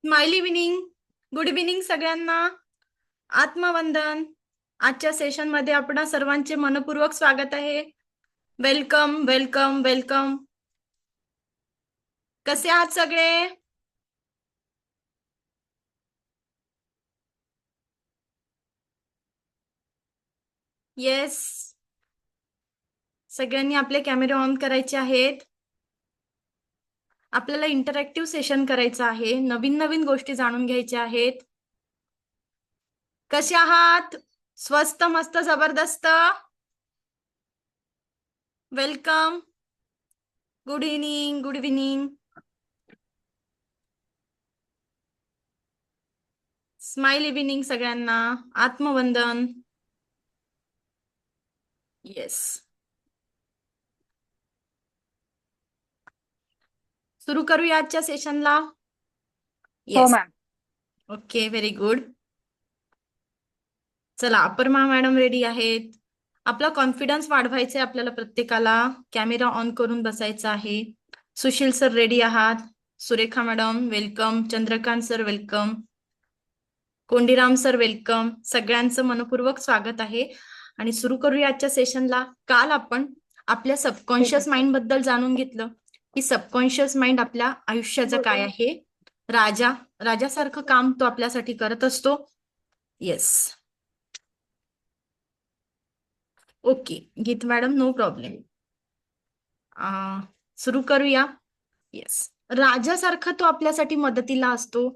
Smiley evening. Good evening सगळ्यांना. आत्मवंदन. आजच्या session मध्ये आपणा सर्वांचे मनपूर्वक स्वागत आहे. Welcome welcome welcome. कसे आहात सगळे? येस, सगळ्यांनी आपले कॅमेरे ऑन करायचे आहेत. आपल्याला इंटरॅक्टिव्ह सेशन करायचं आहे. नवीन नवीन गोष्टी जाणून घ्यायच्या आहेत. कसे आहात? स्वस्त मस्त जबरदस्त. Welcome. Good evening good evening. Smile evening सगळ्यांना. आत्मवंदन. येस, सुरू करूया आजच्या सेशनला. हो yes, ma'am. Okay, very good. चला, अपर्णा मॅडम रेडी आहेत. आपला कॉन्फिडन्स वाढवायचा आहे आपल्याला प्रत्येकाला. कॅमेरा ऑन करून बसायचा आहे. सुशील सर रेडी आहात? Surekha madam welcome. Chandrakant sir welcome. Kondiram sir welcome. सगळ्यांचं मनपूर्वक स्वागत आहे आणि सुरू करूया आजच्या सेशनला. काल आपण आपल्या सबकॉन्शियस माइंड बद्दल जाणून घेतलं की सबकॉन्शियस माइंड आपल्या आयुष्याचं काय आहे. राजासारखं काम तो आपल्यासाठी करत असतो. येस, ओके गीत मॅडम, नो प्रॉब्लेम. सुरू करूया. येस, राजासारखा तो आपल्यासाठी मदतीला असतो.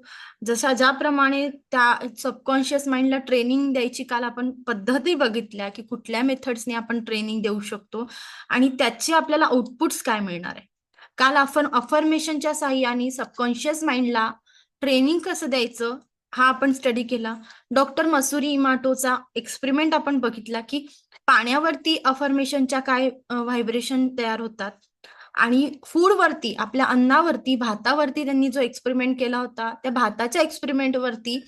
ज्याप्रमाणे त्या सबकॉन्शियस माइंडला ट्रेनिंग द्यायची काल आपण पद्धती बघितल्या की कुठल्या मेथड्सने आपण ट्रेनिंग देऊ शकतो आणि त्याचे आपल्याला आउटपुट्स काय मिळणार आहे. काल आपण अफर्मेशनच्या साहाय्याने सबकॉन्शियस माइंडला ट्रेनिंग कसं द्यायचं हा आपण स्टडी केला. डॉक्टर मसुरी इमाटोचा एक्सपेरिमेंट आपण बघितला की पाण्यावरती अफर्मेशनच्या काय व्हायब्रेशन तयार होतात आणि फूडवरती, आपल्या अन्नावरती, भातावरती त्यांनी जो एक्सपेरिमेंट केला होता, त्या भाताच्या एक्सपेरिमेंटवरती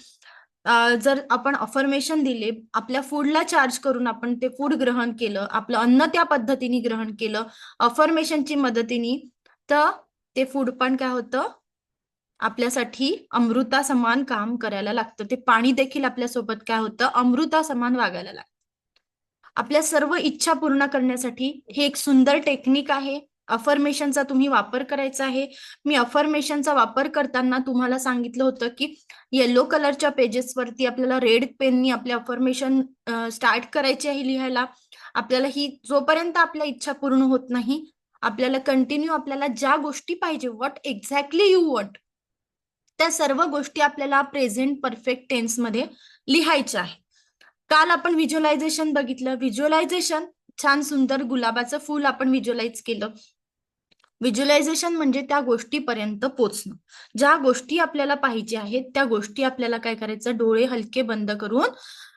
जर आपण अफर्मेशन दिले, आपल्या फूडला चार्ज करून आपण ते फूड ग्रहण केलं, आपलं अन्न त्या पद्धतीने ग्रहण केलं अफर्मेशनची मदतीने, तर ते फूड पण काय होतं, आपल्यासाठी अमृता समान काम करायला लागतं. ते पाणी देखील आपल्यासोबत काय होतं, अमृता समान वागायला लागतं. आपल्या सर्व इच्छा पूर्ण करण्यासाठी हे एक सुंदर टेक्निक आहे. अफर्मेशनचा तुम्ही वापर करायचा आहे. मी अफर्मेशनचा वापर करताना तुम्हाला सांगितलं होतं की येलो कलरच्या पेजेसवरती आपल्याला रेड पेननी आपले अफर्मेशन स्टार्ट करायचे आहे लिहायला. आपल्याला ही जोपर्यंत आपल्या इच्छा पूर्ण होत नाही, आपल्याला कंटिन्यू आपल्याला ज्या गोष्टी पाहिजे, व्हॉट एक्झॅक्टली यू वॉन्ट, त्या सर्व गोष्टी आपल्याला प्रेझेंट परफेक्ट टेन्स मध्ये लिहायच्या आहे. काल आपण व्हिज्युअलायझेशन बघितलं. व्हिज्युअलायझेशन, छान सुंदर गुलाबाचं फूल आपण व्हिज्युअलाइज केलं. व्हिज्युअलायझेशन म्हणजे त्या गोष्टीपर्यंत पोहोचणं. ज्या गोष्टी आपल्याला पाहिजे आहेत त्या गोष्टी आपल्याला काय करायचं, डोळे हलके बंद करून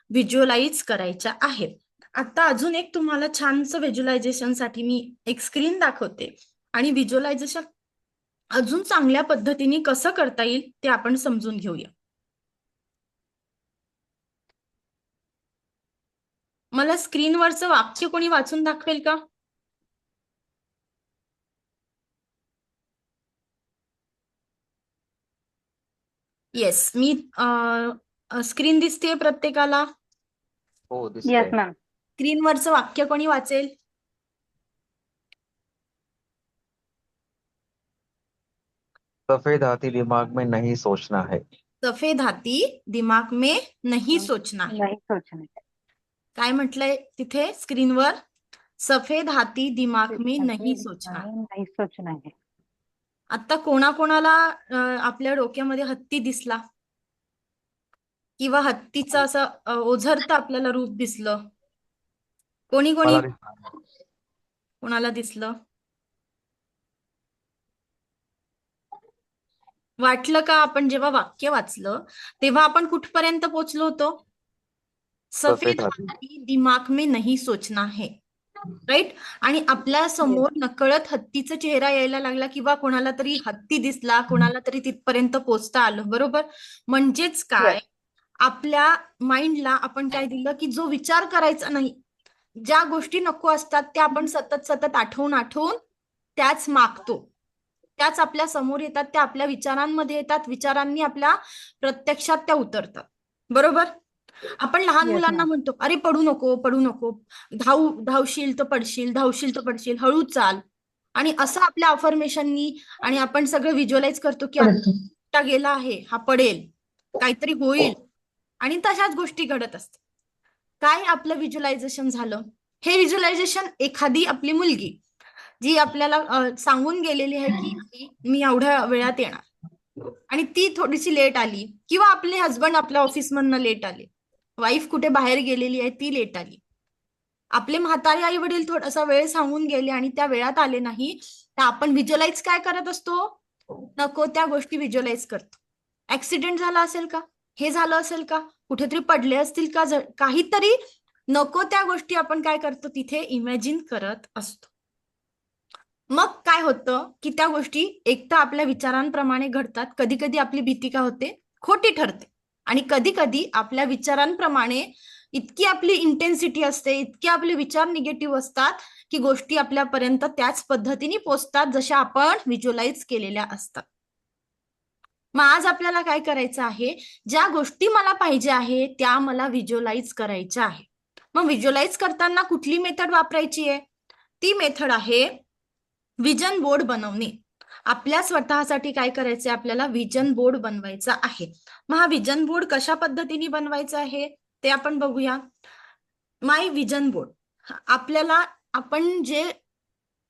व्हिज्युअलाइज करायच्या आहेत. आता अजून एक तुम्हाला छानसं व्हिज्युअलायझेशन साठी मी एक स्क्रीन दाखवते आणि व्हिज्युअलायझेशन अजून चांगल्या पद्धतीने कसं करता येईल ते आपण समजून घेऊया. मला स्क्रीनवरचं वाक्य कोणी वाचून दाखवेल का? येस, मी स्क्रीन दिसते प्रत्येकाला? हो येस दिसतंय. मॅम. स्क्रीनवरचं वाक्य कोणी वाचेल? सफेद हाथी दिमाग में नहीं सोचना है. सफेद हाती दिमाग में नहीं सोचना है. नाही सोचणे. काय म्हटलंय तिथे स्क्रीनवर? सफेद हाती दिमाग में नहीं सोचना. नाही सोचणं आहे. आता कोणाकोणाला आपल्या डोक्यामध्ये हत्ती दिसला किंवा हत्तीचं असं ओझरतं आपल्याला रूप दिसलं? कोणी कोणी मला दिसणार. कोणाला दिसलं? वाटलं का? आपण जेव्हा वाक्य वाचलं तेव्हा आपण कुठपर्यंत पोहोचलो होतो? सफेद सफेद हाथी. हाती दिमाग में नहीं सोचना है, राईट. आणि आपल्या समोर नकळत हत्तीचा चेहरा यायला लागला किंवा कोणाला तरी हत्ती दिसला, कोणाला तरी तिथपर्यंत पोहोचता आलं, बरोबर. म्हणजेच काय, आपल्या माइंडला आपण काय दिलं की जो विचार करायचा नाही, ज्या गोष्टी नको असतात त्या आपण सतत सतत आठवून आठवून त्याच मागतो, त्याच आपल्या समोर येतात, त्या आपल्या विचारांमध्ये येतात, विचारांनी आपल्या प्रत्यक्षात त्या उतरतात. बरोबर? आपण लहान येस मुलांना मॅम. म्हणतो, अरे पडू नको, पडू नको, धावशील तर पडशील, धावशील तर पडशील, हळू चाल. आणि असं आपल्या अफर्मेशननी आणि आपण सगळं व्हिज्युअलाइज करतो की आता गेला आहे, हा पडेल, काहीतरी होईल, आणि तशाच गोष्टी घडत असतात. काय आपलं व्हिज्युअलायझेशन झालं? हे व्हिज्युअलायझेशन एखादी आपली मुलगी जी आपल्याला सांगून गेलेली आहे की "आई, मी एवढ्या वेळात येणार", आणि ती थोडीशी लेट आली, किंवा आपले हसबंड आपल्या ऑफिसमधनं लेट आले, वाईफ कुठे बाहेर गेलेली आहे ती लेट आली, आपले म्हातारे आई वडील थोडासा वेळ सांगून गेले आणि त्या वेळात आले नाही, तर आपण व्हिज्युअलाइज काय करत असतो? नको त्या गोष्टी व्हिज्युअलाइज करतो. ऍक्सिडेंट झाला असेल का, हे झालं असेल का, कुठेतरी पडले असतील का, काहीतरी नको त्या गोष्टी आपण काय करतो तिथे इमॅजिन करत असतो. मग काय होतं की त्या गोष्टी एक तर आपल्या विचारांप्रमाणे घडतात, कधी कधी आपली भीती काय होते, खोटी ठरते, आणि कधी कधी आपल्या विचारांप्रमाणे इतकी आपली इंटेन्सिटी असते, इतके आपले विचार निगेटिव्ह असतात की गोष्टी आपल्यापर्यंत त्याच पद्धतीने पोचतात जशा आपण व्हिज्युअलाइज केलेल्या असतात. मग आज आपल्याला काय करायचं आहे, ज्या गोष्टी मला पाहिजे आहे त्या मला व्हिज्युअलाइज करायच्या आहे. मग व्हिज्युअलाइज करताना कुठली मेथड वापरायची आहे? ती मेथड आहे विजन बोर्ड बनवणे. आपल्या स्वतःसाठी काय करायचे, आपल्याला विजन बोर्ड बनवायचा आहे. मग हा विजन बोर्ड कशा पद्धतीने बनवायचा आहे ते आपण बघूया. माय विजन बोर्ड, आपल्याला आपण जे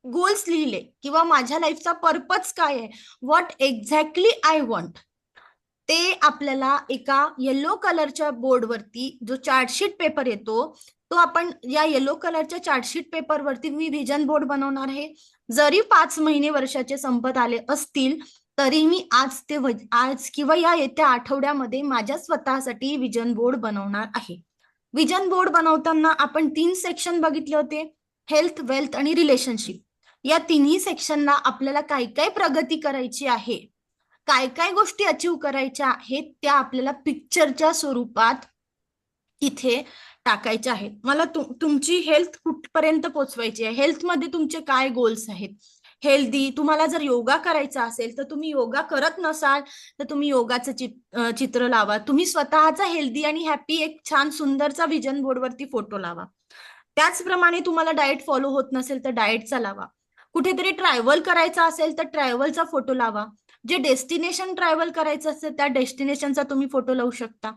गोल्स लिहिले किंवा माझ्या लाईफचा पर्पज काय आहे, व्हॉट एक्झॅक्टली आय वॉन्ट, ते आपल्याला एका येलो कलरच्या बोर्डवरती, जो चार्टशीट पेपर येतो, तो आपण या येलो कलरच्या चार्टशीट पेपरवरती मी विजन बोर्ड बनवणार आहे. जरी 5 महिने वर्षाचे संपत आले असतील तरी मी आज किंवा या येत्या आठवड्यामध्ये माझ्या स्वतःसाठी विजन बोर्ड बनवणार आहे. विजन बोर्ड बनवताना आपण 3 सेक्शन बघितले होते, हेल्थ, वेल्थ आणि रिलेशनशिप. या तिन्ही सेक्शनला आपल्याला काय काय प्रगती करायची आहे, काय काय गोष्टी अचीव करायच्या आहेत, त्या आपल्याला पिक्चरच्या स्वरूपात इथे टाकायच्या आहेत. मला तुमची हेल्थ कुठपर्यंत पोहोचवायची आहे, हेल्थमध्ये तुमचे काय गोल्स आहेत, हेल्दी, तुम्हाला जर योगा करायचा असेल तर तुम्ही योगा करत नसाल तर तुम्ही योगाचं चित्र लावा, तुम्ही स्वतःचा हेल्दी आणि हॅपी एक छान सुंदरचा विजन बोर्डवरती फोटो लावा. त्याचप्रमाणे तुम्हाला डाएट फॉलो होत नसेल तर डाएटचा लावा, कुठेतरी ट्रॅव्हल करायचा असेल तर ट्रॅव्हलचा फोटो लावा, जे डेस्टिनेशन ट्रॅव्हल करायचं असेल त्या डेस्टिनेशनचा तुम्ही फोटो लावू शकता.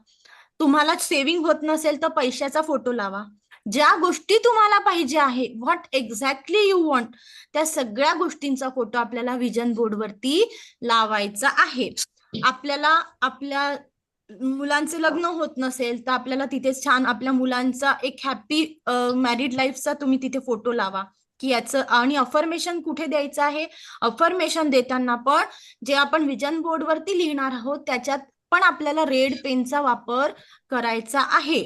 तुम्हाला सेव्हिंग होत नसेल तर पैशाचा फोटो लावा. ज्या गोष्टी तुम्हाला पाहिजे आहे, व्हॉट एक्झॅक्टली यू वॉन्ट, त्या सगळ्या गोष्टींचा फोटो आपल्याला विजन बोर्डवरती लावायचा आहे. आपल्याला आपल्या मुलांचे लग्न होत नसेल तर आपल्याला तिथेच छान आपल्या मुलांचा एक हॅपी मॅरिड लाईफचा तुम्ही तिथे फोटो लावा की याचं. आणि अफर्मेशन कुठे द्यायचं आहे, अफर्मेशन देताना पण जे आपण विजन बोर्डवरती लिहिणार आहोत त्याच्यात पण आपल्याला रेड पेनचा वापर करायचा आहे.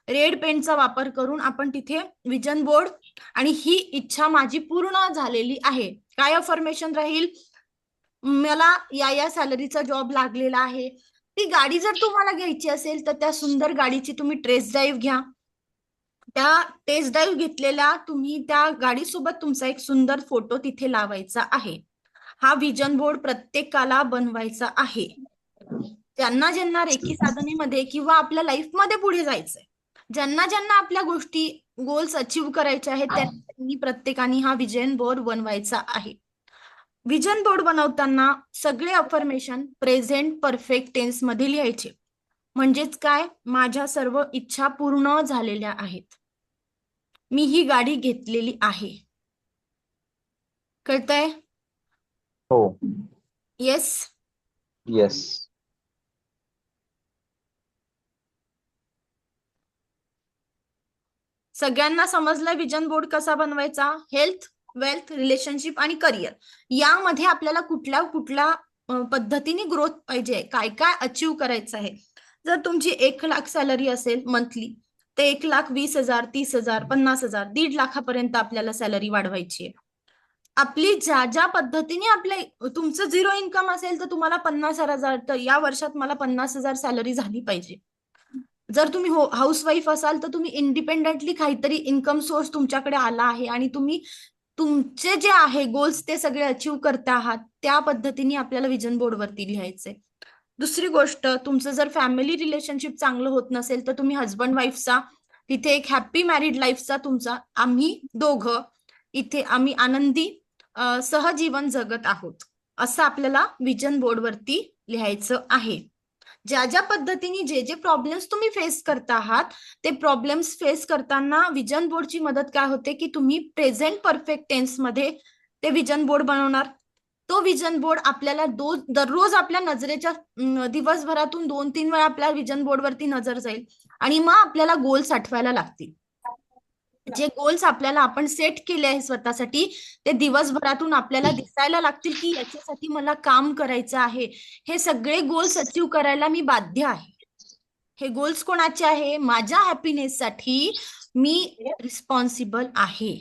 रेड पेनचा वापर करून आपण तिथे विजन बोर्ड आणि ही इच्छा माझी पूर्ण झालेली आहे, काय अफर्मेशन राहील, मला या सॅलरीचा जॉब लागलेला आहे. ती गाडी जर तुम्हाला घ्यायची असेल तर त्या सुंदर गाडीची तुम्ही टेस्ट ड्राईव्ह घ्या. त्या टेस्ट ड्राईव्ह घेतलेल्या तुम्ही त्या गाडीसोबत तुमचा एक सुंदर फोटो तिथे लावायचा आहे. हा विजन बोर्ड प्रत्येकाला बनवायचा आहे. ज्यांना ज्यांना रेकी साधनेमध्ये किंवा आपल्या लाईफमध्ये पुढे जायचंय, ज्यांना ज्यांना आपल्या गोष्टी गोल्स अचीव्ह करायचे आहेत, त्यांनी प्रत्येकाने हा विजन बोर्ड बनवायचा आहे. विजन बोर्ड बनवताना सगळे अफर्मेशन प्रेझेंट परफेक्ट टेन्स मध्ये लिहायचे. म्हणजेच काय, माझ्या सर्व इच्छा पूर्ण झालेल्या आहेत, मी ही गाडी घेतलेली आहे. कळतंय? हो. येस. येस. सगळ्यांना समजलंय विजन बोर्ड कसा बनवायचा? हेल्थ, वेल्थ, रिलेशनशिप आणि करिअर यामध्ये आपल्याला कुठल्या कुठल्या पद्धतीने ग्रोथ पाहिजे, काय काय अचीव करायचं आहे. जर तुमची 1,00,000 सॅलरी असेल मंथली, ते 1,20,000, 30,000, 50,000, 1.5 लाखापर्यंत आपल्याला सॅलरी वाढवायची आहे. आपली ज्या ज्या पद्धतीने आपल्या तुमचं 0 इन्कम असेल तर तुम्हाला 50,000, तर या वर्षात मला 50,000 सॅलरी झाली पाहिजे. जर तुम्ही हाऊसवाईफ असाल तर तुम्ही इंडिपेंडेंटली काहीतरी इन्कम सोर्स तुमच्याकडे आला आहे आणि तुम्ही तुमचे जे आहे गोल्स ते सगळे अचीव करता आहात त्या पद्धतीने आपल्याला विजन बोर्डवरती लिहायचे. दुसरी गोष्ट, तुमचं जर फॅमिली रिलेशनशिप चांगलं होत नसेल तर तुम्ही हजबंड वाईफचा तिथे एक हॅप्पी मॅरिड लाईफचा तुमचा आम्ही दोघं इथे आम्ही आनंदी सहजीवन जगत आहोत असं आपल्याला विजन बोर्डवरती लिहायचं आहे. ज्या ज्या पद्धतीने जे जे प्रॉब्लेम्स तुम्ही फेस करता आहात ते प्रॉब्लेम्स फेस करताना विजन बोर्डची मदत काय होते की तुम्ही प्रेझेंट परफेक्ट टेन्स मध्ये ते विजन बोर्ड बनवणार. तो विजन बोर्ड आपल्याला दररोज आपल्या नजरेच्या दिवसभरातून 2-3 वेळा आपल्या विजन बोर्डवरती नजर जाईल आणि मग आपल्याला गोल्स आठवायला लागतील. जे गोल्स आपल्याला आपण सेट केले आहे स्वतःसाठी ते दिवसभरातून आपल्याला दिसायला लागतील की याच्यासाठी मला काम करायचं आहे. हे सगळे गोल्स अचीव करायला मी बाध्य आहे. हे गोल्स कोणाचे आहे? माझ्या हॅपीनेससाठी मी रिस्पॉन्सिबल आहे.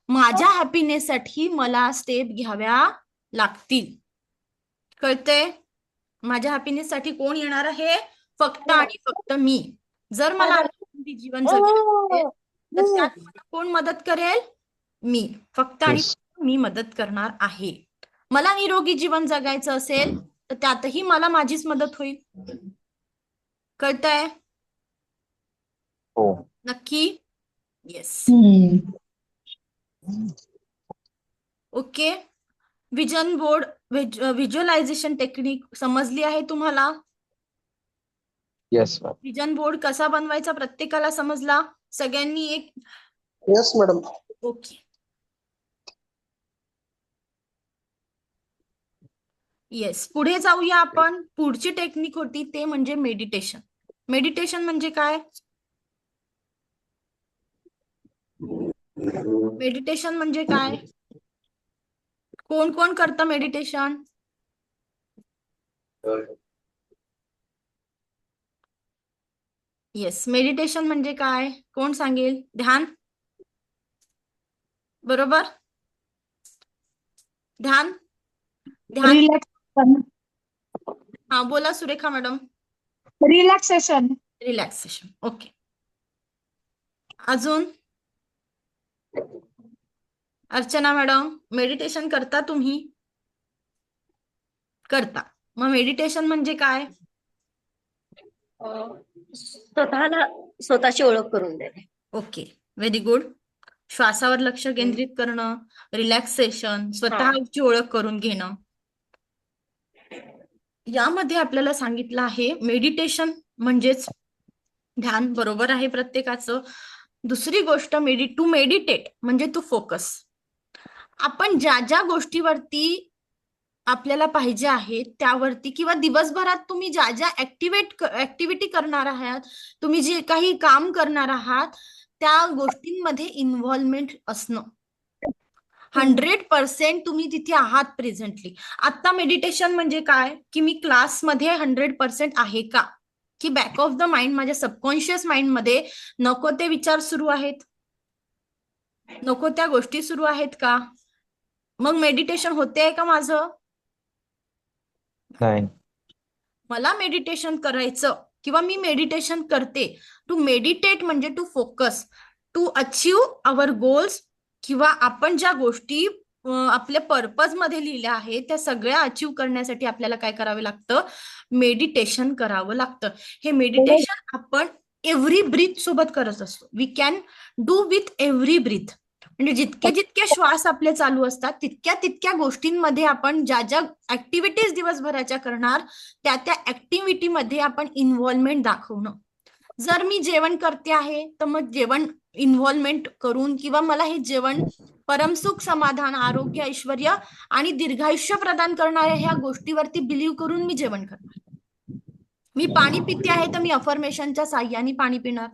माझ्या हॅपीनेससाठी मला स्टेप घ्याव्या लागतील. कळतंय? माझ्या हॅपीनेससाठी कोण येणार आहे? फक्त आणि फक्त मी. जर मला आनंदी जीवन जगायचं असेल तर त्यात मला कोण मदत करेल? मी. फक्त आणि Yes. फक्त मी मदत करणार आहे. मला निरोगी जीवन जगायचं असेल तर त्यातही मला माझीच मदत होईल. कळतंय? हो. नक्की? Yes. Okay. Vision board visualisation technique समजली आहे तुम्हाला? Yes ma'am. विजन बोर्ड कसा बनवायचा प्रत्येकाला समजला? सगळ्यांनी एक यस मॅडम. ओके. येस, पुढे जाऊया आपण. पुढची टेक्निक होती ते म्हणजे मेडिटेशन. मेडिटेशन म्हणजे काय? मेडिटेशन म्हणजे काय? कोण कोण करतं मेडिटेशन? येस, मेडिटेशन म्हणजे काय? कोण सांगेल? ध्यान. बरोबर? ध्यान. ध्यान. रिलॅक्सेशन. हा बोला Surekha madam. Relaxation. Relaxation. Okay. अजून? अर्चना मॅडम, मेडिटेशन करता तुम्ही? करता. मग मेडिटेशन म्हणजे काय? स्वतःला स्वतःची ओळख करून देणे. Okay, very good. श्वासावर लक्ष केंद्रित करणं, रिलॅक्सेशन, स्वतःची ओळख करून घेणं. यामध्ये आपल्याला सांगितलं आहे मेडिटेशन म्हणजेच ध्यान. बरोबर आहे प्रत्येकाचं. दुसरी गोष्ट टू मेडिटेट म्हणजे टू फोकस. आपण ज्या ज्या गोष्टीवरती आपल्याला पाहिजे आहे त्यावरती किंवा दिवसभरात तुम्ही ज्या ज्या ऍक्टिव्हिटी करणार आहात, तुम्ही जे काही काम करणार आहात त्या गोष्टींमध्ये इन्व्हॉल्वमेंट असणं. 100% तुम्ही तिथे आहात प्रेझेंटली. आता मेडिटेशन म्हणजे काय की मी क्लासमध्ये 100% आहे का, की बॅक ऑफ द माइंड माझ्या सबकॉन्शियस माइंड मध्ये नको ते विचार सुरू आहेत, नको त्या गोष्टी सुरू आहेत का? मग मेडिटेशन होते का माझं? नाही. मला मेडिटेशन करायचं किंवा मी मेडिटेशन करते. टू मेडिटेट म्हणजे to focus, to achieve our goals किंवा आपण ज्या गोष्टी आपल्या पर्पज मध्ये लिहिल्या आहेत त्या सगळ्या अचीव करण्यासाठी आपल्याला काय करावं लागतं? मेडिटेशन करावं लागतं. हे मेडिटेशन आपण एव्हरी ब्रीथ सोबत करत असतो. We can do with every breath. म्हणजे जितके जितके श्वास आपले चालू असतात तितक्या तितक्या गोष्टींमध्ये आपण ज्या ज्या ऍक्टिव्हिटीज दिवसभराच्या करणार त्या त्या ऍक्टिव्हिटीमध्ये आपण इन्व्हॉल्वमेंट दाखवणं. जर मी जेवण करते आहे तर मग जेवण इन्व्हॉल्वमेंट करून किंवा मला हे जेवण परमसुख, समाधान, आरोग्य, ऐश्वर्य आणि दीर्घायुष्य प्रदान करणाऱ्या ह्या गोष्टीवरती बिलीव्ह करून मी जेवण करणार. मी पाणी पिते आहे तर मी अफर्मेशनच्या साह्याने पाणी पिणार.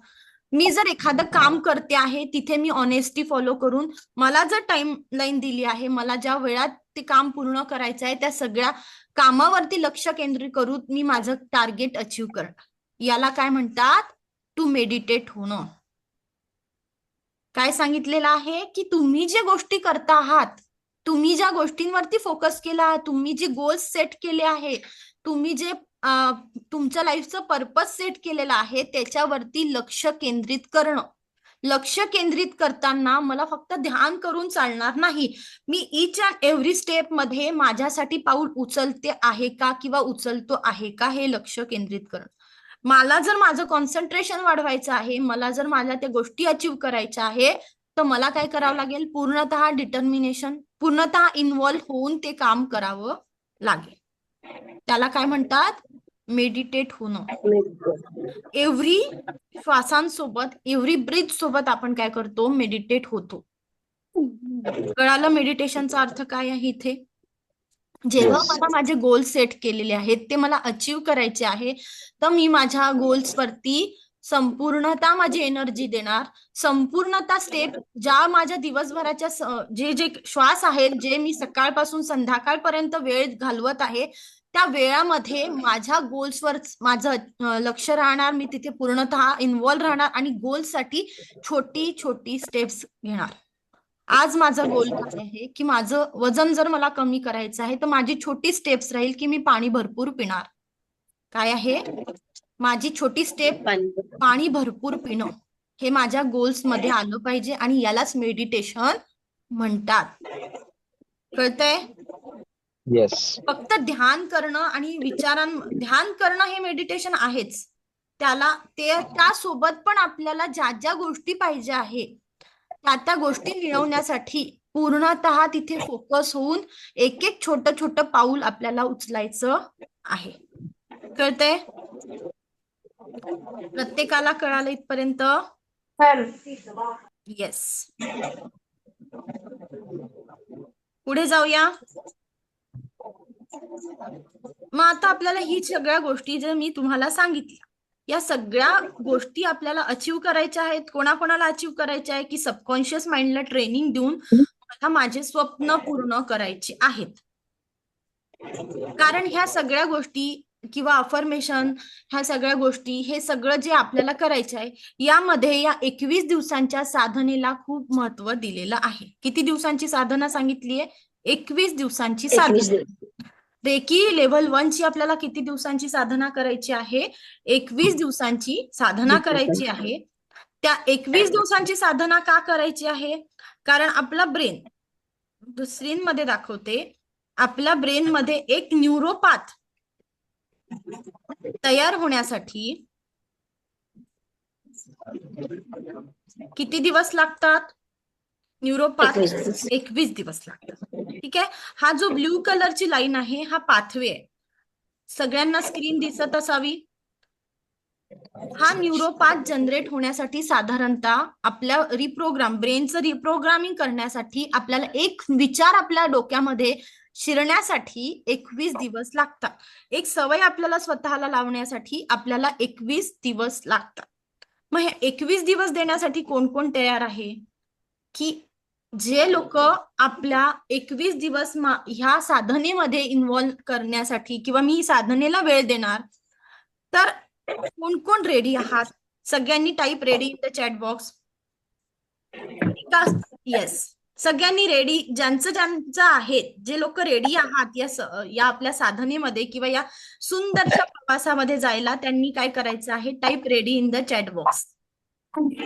मी जर एखादं काम करते आहे तिथे मी ऑनेस्टी फॉलो करून मला जर टाइम लाईन दिली आहे, मला ज्या वेळात ते काम पूर्ण करायचं आहे त्या सगळ्या कामावरती लक्ष केंद्रित करून मी माझं टार्गेट अचीव करणार. याला काय म्हणतात? टू मेडिटेट होणं. काय सांगितलेलं आहे की तुम्ही जे गोष्टी करता आहात, तुम्ही ज्या गोष्टींवरती फोकस केला आहात, तुम्ही जे गोल्स सेट केले आहे, तुम्ही जे तुमच्या लाईफचं पर्पज सेट केलेलं आहे त्याच्यावरती लक्ष केंद्रित करणं. लक्ष केंद्रित करताना मला फक्त ध्यान करून चालणार नाही. मी ईच अँड एव्हरी स्टेप मध्ये माझ्यासाठी पाऊल उचलते आहे का किंवा उचलतो आहे का हे लक्ष केंद्रित करणं. मला जर माझं कॉन्सन्ट्रेशन वाढवायचं आहे, मला जर माझ्या त्या गोष्टी अचीव्ह करायच्या आहे, तर मला काय करावं लागेल, पूर्णतः डिटर्मिनेशन, पूर्णतः इन्व्हॉल्व्ह होऊन ते काम करावं लागेल. त्याला काय म्हणतात, मेडिटेट होणं. एव्हरी श्वासांसोबत, एव्हरी ब्रीथ सोबत आपण काय करतो, मेडिटेट होतो. कळालं मेडिटेशनचा अर्थ काय आहे इथे? जेव्हा Yes. मला माझे गोल सेट केलेले आहेत, ते मला अचीव्ह करायचे आहे, तर मी माझ्या गोल्स वरती संपूर्णतः माझी एनर्जी देणार, संपूर्णतः स्टेप ज्या माझ्या दिवसभराच्या जे जे श्वास आहेत, जे मी सकाळपासून संध्याकाळपर्यंत वेळ घालवत आहे, त्या वेळामध्ये माझ्या गोल्सवर माझं लक्ष राहणार, मी तिथे पूर्णतः इन्व्हॉल्व्ह राहणार आणि गोलसाठी छोटी छोटी स्टेप्स घेणार. आज माझा गोल काय आहे की माझं वजन जर मला कमी करायचं आहे, तर माझी छोटी स्टेप्स राहील की मी पाणी भरपूर पिणार. काय आहे माझी छोटी स्टेप, पाणी भरपूर पिणं. हे माझ्या गोल्स मध्ये आलं पाहिजे आणि यालाच मेडिटेशन म्हणतात. कळतंय? येस. फक्त ध्यान करणं आणि ध्यान करणं हे मेडिटेशन आहेच. त्यासोबत पण आपल्याला ज्या ज्या गोष्टी पाहिजे आहे त्या गोष्टी मिळवण्यासाठी पूर्णतः तिथे फोकस होऊन एक एक छोटं छोटं पाऊल आपल्याला उचलायचं आहे. कळतंय? प्रत्येकाला कळालं इथपर्यंत? येस. पुढे जाऊया. मग आता आपल्याला ही सगळ्या गोष्टी जर मी तुम्हाला सांगितल्या, या सगळ्या गोष्टी आपल्याला अचीव्ह करायच्या आहेत. कोणाकोणाला अचीव्ह करायच्या आहे की सबकॉन्शियस माइंडला ट्रेनिंग देऊन मला माझे स्वप्न पूर्ण करायचे आहेत. कारण ह्या सगळ्या गोष्टी किंवा अफर्मेशन, ह्या सगळ्या गोष्टी, हे सगळं जे आपल्याला करायचं आहे, यामध्ये या 21 दिवसांच्या साधनेला खूप महत्व दिलेलं आहे. किती दिवसांची साधना सांगितली आहे? 21 दिवसांची साधना. रेकी लेव्हल 1 ची आपल्याला किती दिवसांची साधना करायची आहे? 21 दिवसांची साधना करायची आहे. त्या 21 दिवसांची साधना का करायची आहे? कारण आपला ब्रेन, स्क्रीन मध्ये दाखवते, आपल्या ब्रेन मध्ये एक न्यूरोपाथ तयार होण्यासाठी किती दिवस लागतात? न्यूरोपाथ 21 दिवस लागतात. ठीक आहे. हा जो ब्ल्यू कलरची लाईन आहे, हा पाथवे आहे. सगळ्यांना स्क्रीन दिसत असावी. हा न्यूरोपाथ जनरेट होण्यासाठी साधारणतः आपल्या ब्रेनचं रिप्रोग्रामिंग करण्यासाठी आपल्याला एक विचार आपल्या डोक्यामध्ये शिरण्यासाठी 21 दिवस लागतात. एक सवय आपल्याला स्वतःला लावण्यासाठी आपल्याला 21 दिवस लागतात. मग हे 21 दिवस देण्यासाठी कोण कोण तयार आहे? की जे लोक आपल्या 21 दिवस ह्या साधनेमध्ये इन्व्हॉल्व करण्यासाठी किंवा मी साधनेला वेळ देणार, तर कोण कोण रेडी आहात? सगळ्यांनी type ready in the chat box. Yes, सगळ्यांनी रेडी. ज्यांचं आहे, जे लोक रेडी आहात या आपल्या साधनेमध्ये किंवा या सुंदरशा प्रवासामध्ये जायला, त्यांनी काय करायचं आहे? Type ready in the chat box.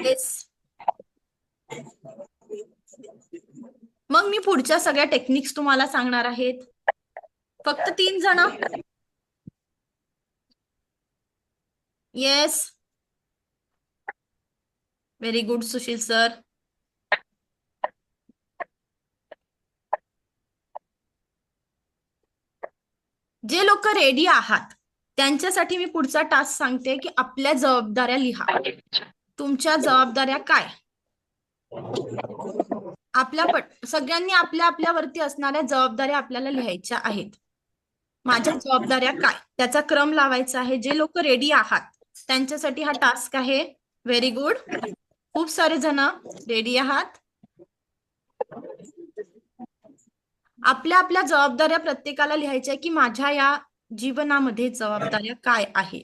Yes. मग मी पुढच्या सगळ्या टेक्निक्स तुम्हाला सांगणार आहेत. फक्त 3 जण. Yes, very good Sushil sir. जे लोक रेडी आहात त्यांच्यासाठी मी पुढचा टास्क सांगते की आपल्या जबाबदाऱ्या लिहा. तुमच्या जबाबदाऱ्या काय? सगळ्यांनी आपल्या आपल्यावरती असणाऱ्या जबाबदाऱ्या आपल्याला लिहायच्या आहेत. माझ्या जबाबदाऱ्या काय, त्याचा क्रम लावायचा आहे. जे लोक रेडी आहात त्यांच्यासाठी हा टास्क आहे. Very good. खूप सारे जण रेडी आहात. आपल्या आपल्या जबाबदाऱ्या प्रत्येकाला लिहायच्या की माझ्या या जीवनामध्ये जबाबदाऱ्या काय आहे.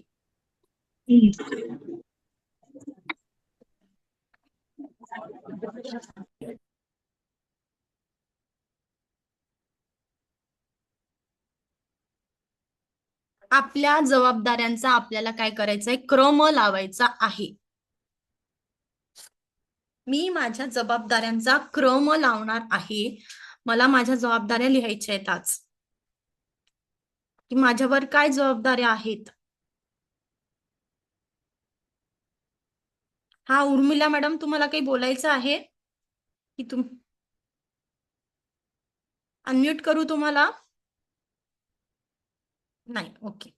आपल्या जबाबदाऱ्यांचा आपल्याला काय करायचंय? क्रम लावायचा आहे. मी माझ्या जबाबदाऱ्यांचा क्रम लावणार आहे. मला माझ्या जबाबदाऱ्या लिहायच्या आहेत आज, की माझ्यावर काय जबाबदाऱ्या आहेत. हा उर्मिला मॅडम, तुम्हाला काही बोलायचं आहे की तुम अनम्यूट करू तुम्हाला? नाही, ओके.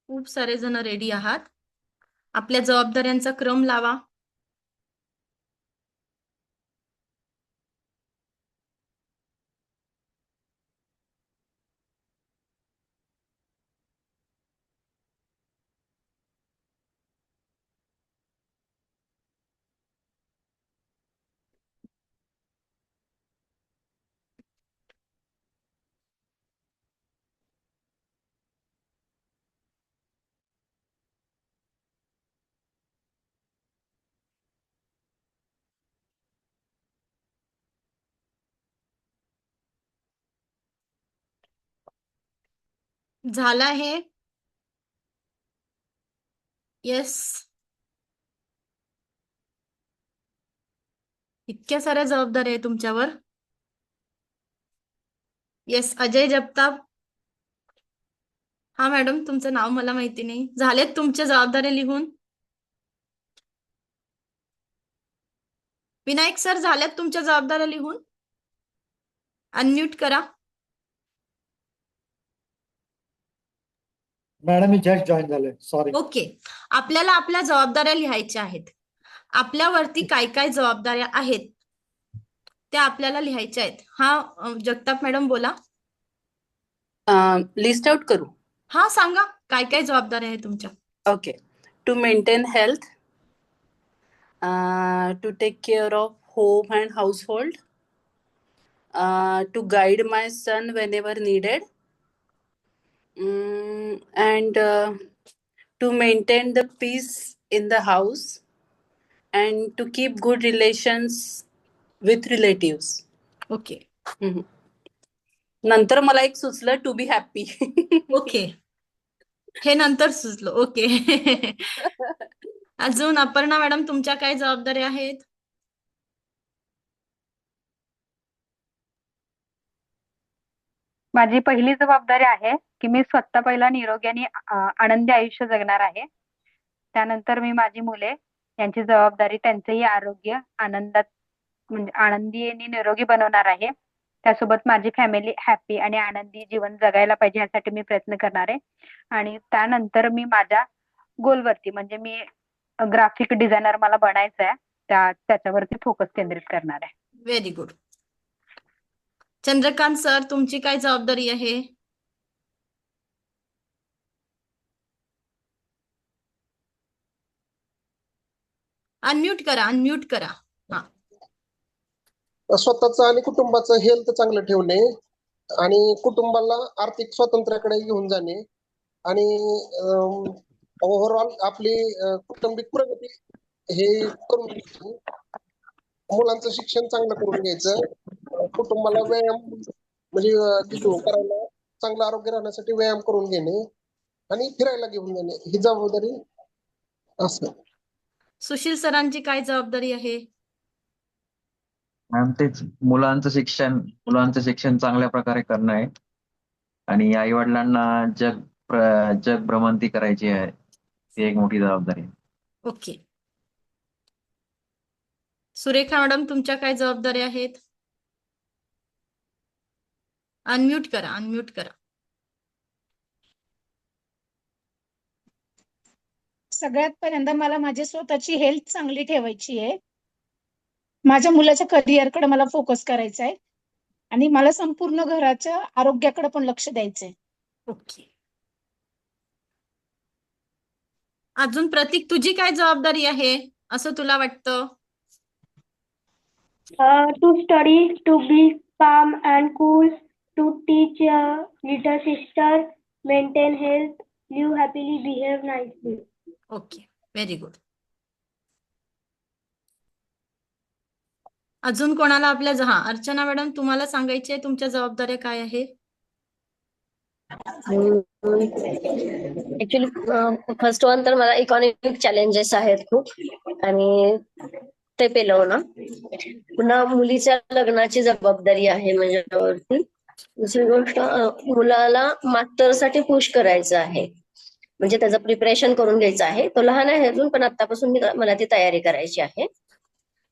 खूप सारे जण रेडी आहात. आपल्या जबाबदाऱ्यांचा क्रम लावा. झालं आहे? येस. इतक्या साऱ्या जबाबदाऱ्या आहे तुमच्यावर. येस, अजय जगताप. हा मॅडम, तुमचं नाव मला माहिती नाही. झालेत तुमच्या जबाबदाऱ्या लिहून? विनायक सर, झाल्यात तुमच्या जबाबदाऱ्या लिहून? अनम्यूट करा. मॅडम मी जस्ट जॉईन झालोय, सॉरी. ओके. आपल्याला आपल्या जबाबदाऱ्या लिहायच्या आहेत. आपल्यावरती काय काय जबाबदाऱ्या आहेत त्या आपल्याला लिहायच्या आहेत. हा जगताप मॅडम बोला. लिस्ट आउट करू. हा सांगा, काय काय जबाबदाऱ्या आहेत तुमच्या? Okay. To maintain health, to take care of home and household, to guide my son whenever needed, and to maintain the peace in the house, and to keep good relations with relatives. Okay. नंतर मला एक सुचलं, to be happy. Okay, हे नंतर सुचलं. Okay. अजून Aparna madam, तुमच्या काय जबाबदाऱ्या आहेत? माझी पहिली जबाबदारी आहे की मी स्वतः पहिला निरोगी आणि आनंदी आयुष्य जगणार आहे. त्यानंतर मी माझी मुले यांची जबाबदारी, त्यांचंही आरोग्य आनंदात म्हणजे आनंदी आणि निरोगी बनवणार आहे. त्यासोबत माझी फॅमिली हॅपी आणि आनंदी जीवन जगायला पाहिजे यासाठी मी प्रयत्न करणार आहे. आणि त्यानंतर मी माझ्या गोलवरती, म्हणजे मी ग्राफिक डिझायनर मला बनायचं आहे, त्याच्यावरती फोकस केंद्रित करणार आहे. Very good. चंद्रकांत सर, तुमची काय जबाबदारी आहे? अनम्यूट करा, अनम्यूट करा. हा. स्वतःचं आणि कुटुंबाचं हेल्थ चांगलं ठेवणे आणि कुटुंबाला आर्थिक स्वातंत्र्याकडे घेऊन जाणे आणि ओव्हरऑल आपली कौटुंबिक प्रगती हे करून घ्यायची. मुलांचं शिक्षण चांगलं करून घ्यायचं. कुटुंबाला व्यायाम म्हणजे करायला, चांगलं आरोग्य राहण्यासाठी व्यायाम करून घेणे आणि फिरायला घेऊन जाणे ही जबाबदारी असं. सुशील सरांची काय जबाबदारी आहे? मॅम तेच मुलांचं शिक्षण चांगल्या प्रकारे करणं आहे आणि आई वडिलांना जग भ्रमंती करायची आहे, ती एक मोठी जबाबदारी आहे. ओके. सुरेखा मॅडम, तुमच्या काय जबाबदाऱ्या आहेत? अनम्यूट करा, अनम्यूट करा. सगळ्यात पहिल्यांदा मला माझी स्वतःची हेल्थ चांगली ठेवायची आहे. माझ्या मुलाच्या करिअरकडे मला फोकस करायचा आहे आणि मला संपूर्ण घराच्या आरोग्याकडे पण लक्ष द्यायचंय. ओके. अजून प्रतीक, तुझी काय जबाबदारी आहे असं तुला वाटतं? To study, to be calm and cool, to teach little sister, maintain health, live happily, behave nicely. Okay, very good. अजून कोणाला हा अर्चना मॅडम तुम्हाला सांगायची आहे तुमच्या जबाबदाऱ्या काय आहे? ऍक्च्युली फर्स्ट वन तर मला इकॉनॉमिक चॅलेंजेस आहेत खूप, आणि ते पेलवणं. पुन्हा मुलीच्या लग्नाची जबाबदारी आहे माझ्यावरती. दुसरी गोष्ट, मुलाला मास्टरसाठी पुश करायचं आहे, म्हणजे त्याचं प्रिपरेशन करून घ्यायचं आहे. तो लहान आहे अजून, पण आतापासून मला ती तयारी करायची आहे.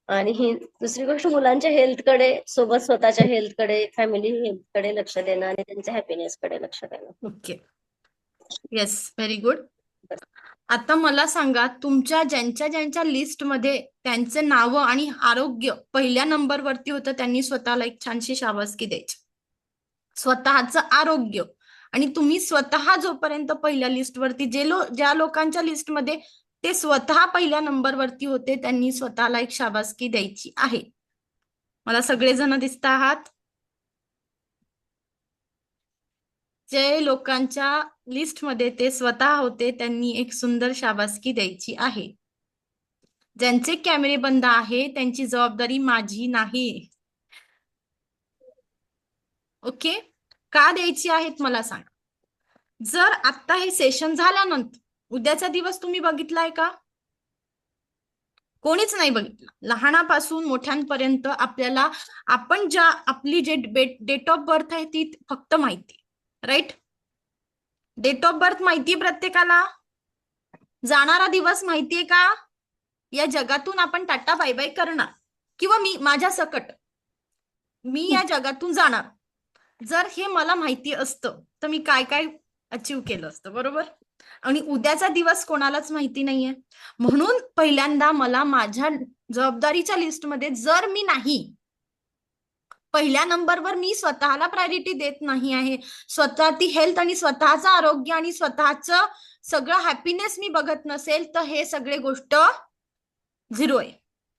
आणि ही दुसरी गोष्ट, मुलांच्या हेल्थकडे सोबत स्वतःच्या हेल्थकडे, फॅमिली हेल्थकडे लक्ष देणं आणि त्यांच्या हॅपीनेसकडे लक्ष देणं. Okay, yes, very good. आता मला सांगा, तुमच्या ज्यांच्या लिस्टमध्ये त्यांचे नावं आणि आरोग्य पहिल्या नंबरवरती होतं, त्यांनी स्वतःला एक छानशी शाबासकी द्यायची. स्वतःचं आरोग्य, आणि तुम्ही स्वतः जोपर्यंत पहिल्या लिस्टवरती ज्या लोकांच्या लिस्टमध्ये ते स्वतः पहिल्या नंबरवरती होते, त्यांनी स्वतःला एक शाबासकी द्यायची आहे. मला सगळेजण दिसत आहात? जे लोकांच्या लिस्टमध्ये ते स्वतः होते, त्यांनी एक सुंदर शाबासकी द्यायची आहे. ज्यांचे कॅमेरे बंद आहे त्यांची जबाबदारी माझी नाही. ओके, का द्यायची आहेत मला सांगा. जर आता हे सेशन झाल्यानंतर उद्याचा दिवस तुम्ही बघितलाय का? कोणीच नाही बघितलं. लहानापासून मोठ्यांपर्यंत आपल्याला आपली जे डेट ऑफ बर्थ आहे ती फक्त माहिती, राईट? डेट ऑफ बर्थ माहिती प्रत्येकाला. जाणारा दिवस माहितीये का? या जगातून आपण टाटा बाय बाय करणार, किंवा माझ्या सकट मी या जगातून जाणार. जर हे मला माहिती असतं तर मी काय काय अचीव केलं असतं, बरोबर? आणि उद्याचा दिवस कोणालाच माहिती नाहीये. म्हणून पहिल्यांदा मला माझ्या जबाबदारीच्या लिस्टमध्ये जर मी नाही, पहिल्या नंबरवर मी स्वतःला प्रायोरिटी देत नाही आहे, स्वतःची हेल्थ आणि स्वतःचं आरोग्य आणि स्वतःचं सगळं हॅपीनेस मी बघत नसेल, तर हे सगळे गोष्ट झिरो आहे.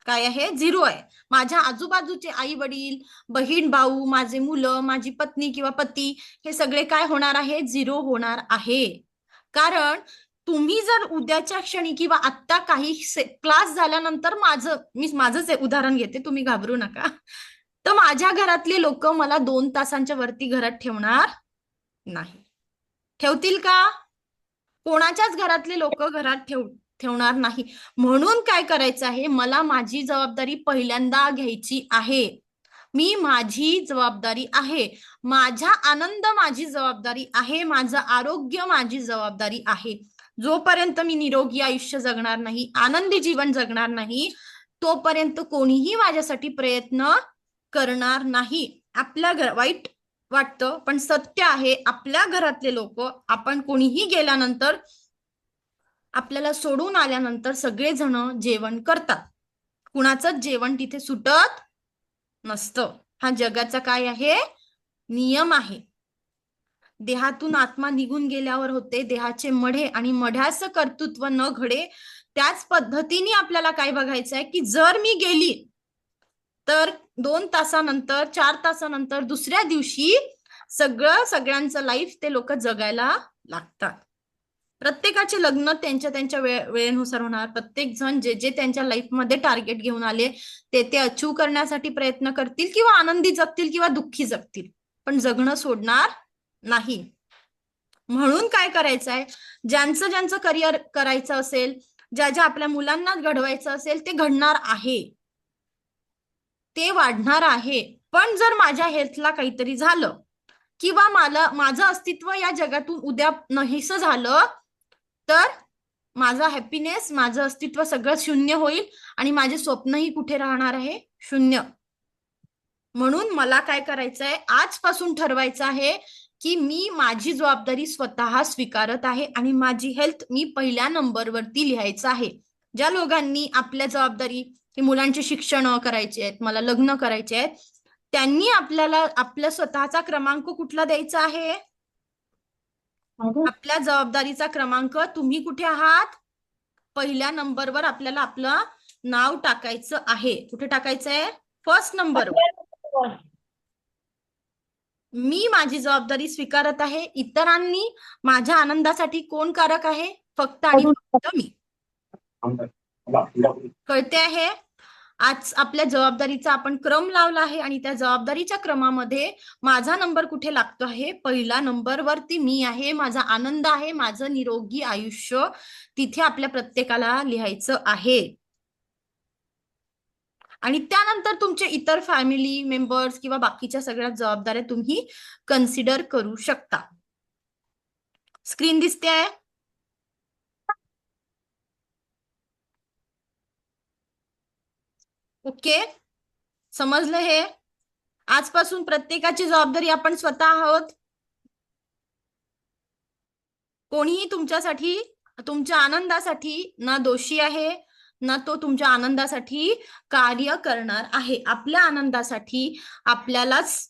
काय आहे? झिरो आहे. माझ्या आजूबाजूचे आई वडील, बहीण भाऊ, माझे मुलं, माझी पत्नी किंवा पती, हे सगळे काय होणार आहे? झिरो होणार आहे. कारण तुम्ही जर उद्याच्या क्षणी किंवा आत्ता काही क्लास झाल्यानंतर मी माझंच उदाहरण घेते, तुम्ही घाबरू नका, तर माझ्या घरातले लोक मला 2 तासांच्या वरती घरात ठेवणार नाही. ठेवतील का? कोणाच्याच घरातले लोक घरात ठेवणार नाही. म्हणून काय करायचं आहे, मला माझी जबाबदारी पहिल्यांदा घ्यायची आहे. मी माझी जबाबदारी आहे, माझा आनंद माझी जबाबदारी आहे, माझं आरोग्य माझी जबाबदारी आहे. जोपर्यंत मी निरोगी आयुष्य जगणार नाही, आनंदी जीवन जगणार नाही, तोपर्यंत कोणीही माझ्यासाठी प्रयत्न करणार नाही. वाईट वाटतं पण सत्य आहे, आपल्या घरातले लोक, आपण कोणीही गेल्यानंतर, आपल्याला सोडून आल्यानंतर सगळेजण जेवण करतात. कुणाचंच जेवण तिथे सुटत नसतं. हा जगाचा काय आहे? नियम आहे. देहातून आत्मा निघून गेल्यावर होते देहाचे मढे, आणि मढ्याचं कर्तृत्व न घडे. त्याच पद्धतीने आपल्याला काय बघायचं आहे की जर मी गेली तर 2 तासानंतर, 4 तासानंतर, दुसऱ्या दिवशी सगळ्यांचं लाईफ ते लोक जगायला लागतात. प्रत्येकाचे लग्न त्यांच्या वेळेनुसार होणार. प्रत्येक जण जे त्यांच्या लाईफमध्ये टार्गेट घेऊन आले ते अचीव करण्यासाठी प्रयत्न करतील, किंवा आनंदी जगतील किंवा दुःखी जगतील, पण जगणं सोडणार नाही. म्हणून काय करायचं आहे, ज्यांचं करिअर करायचं असेल, ज्या आपल्या मुलांना घडवायचं असेल, ते घडणार आहे, ते वाढणार आहे. पण जर माझ्या हेल्थला काहीतरी झालं, किंवा माझं अस्तित्व या जगातून उद्या नाहीसं झालं, तर माझा हॅपीनेस, माझं अस्तित्व सगळं शून्य होईल, आणि माझे स्वप्नही कुठे राहणार आहे? शून्य. म्हणून मला काय करायचं आहे, आजपासून ठरवायचं आहे की मी माझी जबाबदारी स्वतः स्वीकारत आहे, आणि माझी हेल्थ मी पहिल्या नंबरवरती लिहायचं आहे. ज्या लोकांनी आपल्या जबाबदारी, की मुलांचे शिक्षण करायचे आहेत, मला लग्न करायचे आहेत, त्यांनी आपल्याला आपल्या स्वतःचा क्रमांक कुठला द्यायचा आहे? आपल्या जबाबदारीचा क्रमांक. तुम्ही कुठे आहात? पहिल्या नंबरवर आपल्याला आपलं नाव टाकायचं आहे. कुठे टाकायचं आहे? फर्स्ट नंबरवर. मी माझी जबाबदारी स्वीकारत आहे. इतरांनी माझ्या आनंदासाठी कोण कारक आहे? फक्त आणि फक्त मी. कळते आहे? आज आपल्या जबाबदारीचा आपण क्रम लावला आहे आणि त्या जबाबदारीच्या क्रमामध्ये माझा नंबर कुठे लागतो आहे? पहिला नंबरवरती मी आहे, माझा आनंद आहे, माझं निरोगी आयुष्य तिथे आपल्या प्रत्येकाला लिहायचं आहे. आणि त्यानंतर तुमचे इतर फॅमिली मेंबर्स किंवा बाकीच्या सगळ्या जबाबदाऱ्या तुम्ही कन्सिडर करू शकता. स्क्रीन दिसते आहे? ओके, समजलं हे? आजपासून प्रत्येकाची जबाबदारी आपण स्वतः आहोत. कोणीही तुमच्यासाठी, तुमच्या आनंदासाठी ना दोषी आहे ना तो तुमच्या आनंदासाठी कार्य करणार आहे. आपल्या आनंदासाठी आपल्यालाच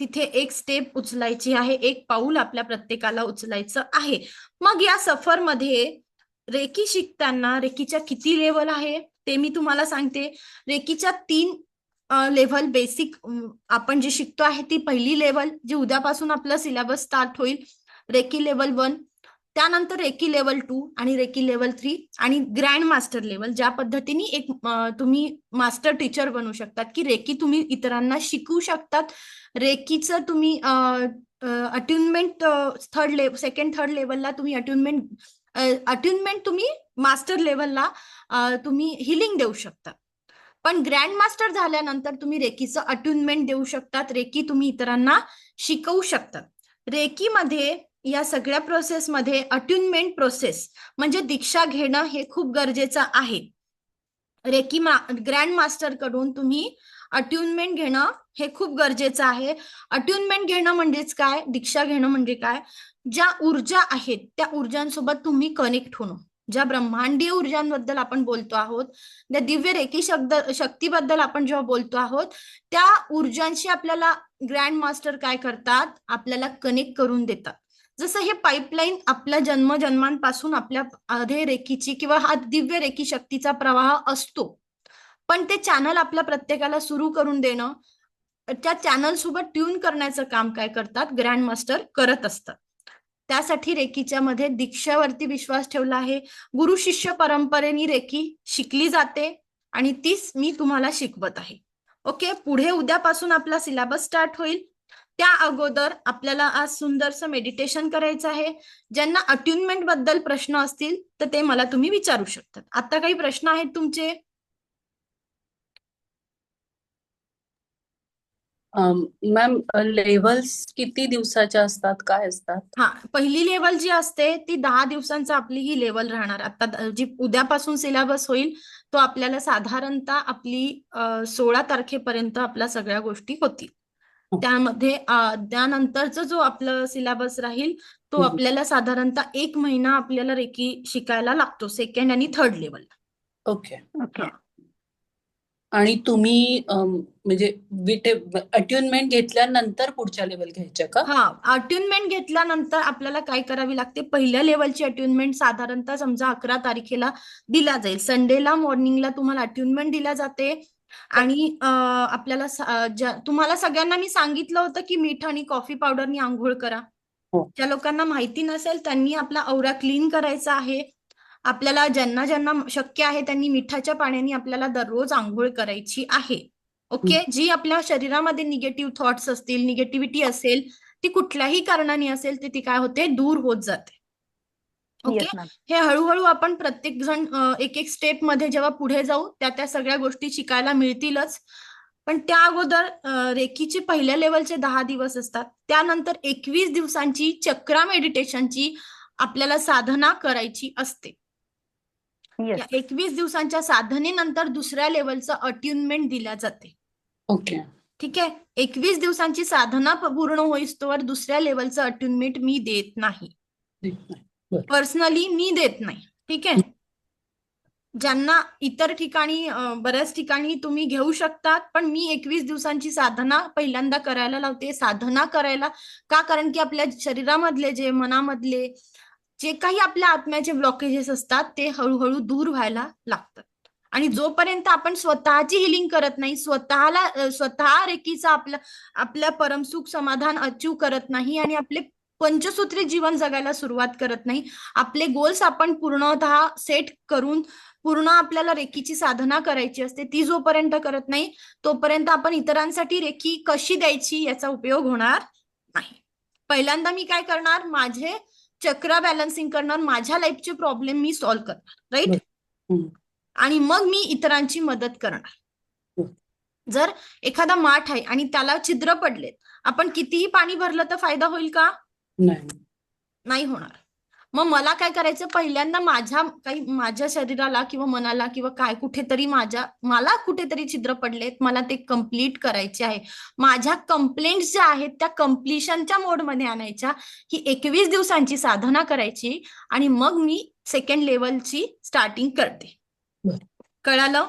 तिथे एक स्टेप उचलायची आहे, एक पाऊल आपल्या प्रत्येकाला उचलायचं आहे. मग या सफरमध्ये रेकी शिकताना रेकीच्या किती लेवल आहे ते मी तुम्हाला सांगते. रेकीच्या 3 लेव्हल बेसिक आपण जे शिकतो आहे ती पहिली लेवल जी उद्यापासून आपला सिलेबस स्टार्ट होईल, रेकी लेवल 1, त्यानंतर रेकी लेवल 2 आणि रेकी लेवल 3 आणि ग्रँड मास्टर लेवल. ज्या पद्धतीने एक तुम्ही मास्टर टीचर बनू शकतात की रेकी तुम्ही इतरांना शिकवू शकतात. रेकीचं तुम्ही अट्युनमेंट सेकंड थर्ड लेवलला तुम्ही अट्युनमेंट तुम्ही मास्टर लेवलला तुम्ही हिलिंग देऊ शकता. पण ग्रँड मास्टर झाल्यानंतर तुम्ही रेकीचं अट्युनमेंट देऊ शकतात. रेकी तुम्ही इतरांना शिकवू शकतात. रेकीमध्ये या सगळ्या प्रोसेसमध्ये अट्युनमेंट प्रोसेस म्हणजे दीक्षा घेणं हे खूप गरजेचं आहे. रेकी ग्रँड मास्टर कडून तुम्ही अट्युनमेंट घेणं हे खूप गरजेचं आहे. अट्युनमेंट घेणं म्हणजेच काय, दीक्षा घेणं म्हणजे काय, ज्या ऊर्जा आहेत त्या ऊर्जांसोबत तुम्ही कनेक्ट होणं. ज्या ब्रह्मांडीय ऊर्जांबद्दल आपण बोलतो आहोत, त्या दिव्य रेकी शक्तीबद्दल आपण जेव्हा बोलतो आहोत, त्या ऊर्जांशी आपल्याला ग्रँड मास्टर काय करतात, आपल्याला कनेक्ट करून देतात. जसं हे पाईपलाईन आपल्या जन्मजन्मांपासून आपल्या आधे रेकीची किंवा हा दिव्य रेकी शक्तीचा प्रवाह असतो, पण ते चॅनल आपल्या प्रत्येकाला सुरू करून देणं, त्या चॅनल सोबत ट्यून करण्याचं काम काय करतात, ग्रँड मास्टर करत असतात. त्यासाठी रेकीच्या मध्ये दीक्षावरती विश्वास ठेवला आहे. गुरु शिष्य परंपरेने रेकी शिकली जाते आणि तीच मी तुम्हाला शिकवत आहे. ओके, पुढे उद्यापासून आपला सिलेबस स्टार्ट होईल. त्या अगोदर आपल्याला आज सुंदरसं मेडिटेशन करायचं आहे. ज्यांना अट्युनमेंट बद्दल प्रश्न असतील तर ते मला तुम्ही विचारू शकतात. आता काही प्रश्न आहेत तुमचे? मॅम, लेव्हल्स किती दिवसाच्या असतात, काय असतात? हा, पहिली लेवल जी असते ती 10 दिवसांचा आपली ही लेवल राहणार. आता जी उद्यापासून सिलेबस होईल तो आपल्याला साधारणतः आपली 16 तारखेपर्यंत आपल्या सगळ्या गोष्टी होतील. त्यामध्ये त्यानंतरचा जो आपलं सिलेबस राहील तो आपल्याला साधारणतः 1 महिना आपल्याला रेकी शिकायला लागतो, सेकंड आणि थर्ड लेवलला. Okay okay. आणि तुम्ही म्हणजे अट्युनमेंट घेतल्यानंतर पुढच्या लेवल घ्यायच्या का? हा, अट्युनमेंट घेतल्यानंतर आपल्याला काय करावी लागते, पहिल्या लेवलची अट्युनमेंट साधारणतः समजा 11 तारखेला दिला जाईल. संडेला मॉर्निंगला तुम्हाला अट्युनमेंट दिला जाते आणि आपल्याला तुम्हाला सगळ्यांना मी सांगितलं होतं की मीठ आणि कॉफी पावडरनी आंघोळ करा. ज्या लोकांना माहिती नसेल त्यांनी आपला औरा क्लीन करायचा आहे. आपल्याला ज्यांना ज्यांना शक्य आहे त्यांनी मिठाच्या पाण्याने आपल्याला दररोज आंघोळ करायची आहे. ओके, जी आपल्या शरीरामध्ये निगेटिव्ह थॉट्स असतील, निगेटिव्हिटी असेल, ती कुठल्याही कारणाने असेल ती काय होते, दूर होत जाते. ओके, हे हळूहळू आपण प्रत्येक जण एक एक स्टेप मध्ये जेव्हा पुढे जाऊ त्या सगळ्या गोष्टी शिकायला मिळतीलच. पण त्या अगोदर रेकीचे पहिल्या लेवलचे 10 दिवस असतात. त्यानंतर 21 दिवसांची चक्रा मेडिटेशनची आपल्याला साधना करायची असते. या 21 दिवसांच्या साधनेनंतर दुसऱ्या लेवलचं अट्युनमेंट दिल्या जाते. ओके, ठीक आहे. 21 दिवसांची साधना पूर्ण होईस्तोवर दुसऱ्या लेवलचं अट्युनमेंट मी देत नाही, पर्सनली मी देत नाही. ठीक आहे. ज्यांना इतर ठिकाणी बऱ्याच ठिकाणी तुम्ही घेऊ शकतात, पण मी 21 दिवसांची साधना पहिल्यांदा करायला लावते. साधना करायला का, कारण की आपल्या शरीरामधले जे मनामधले जे काही आपल्या आत्म्याचे ब्लॉकेजेस असतात ते हळूहळू दूर व्हायला लागतात. आणि जोपर्यंत आपण स्वतःची हिलिंग करत नाही, स्वतः रेकीचा आपल्या परमसुख समाधान अचीव करत नाही आणि आपले पंचसूत्री जीवन जगायला सुरुवात करत नाही, आपले गोल्स आपण पूर्णतः सेट करून पूर्ण आपल्याला रेकीची साधना करायची असते, ती जोपर्यंत करत नाही तोपर्यंत आपण इतरांसाठी रेकी कशी द्यायची याचा उपयोग होणार नाही. पहिल्यांदा मी काय करणार, माझे चक्र बॅलन्सिंग करणार, माझ्या लाईफचे प्रॉब्लेम मी सॉल्व्ह करणार, राईट. हम्म. आणि मग मी इतरांची मदत करणार. हम्म. जर एखादा माठ आहे आणि त्याला छिद्र पडलेत, आपण कितीही पाणी भरलं तर फायदा होईल का? नाही. नाही होणार. मग मला काय करायचं, पहिल्यांदा माझ्या शरीराला किंवा मनाला किंवा काय कुठेतरी मला कुठेतरी छिद्र पडलेत, मला ते कम्प्लीट करायचे आहे. माझ्या कंप्लेंट्स ज्या आहेत त्या कम्प्लिशनच्या मोडमध्ये आणायच्या. ही 21 दिवसांची साधना करायची आणि मग मी सेकंड लेवलची स्टार्टिंग करते. बरं. कळालं?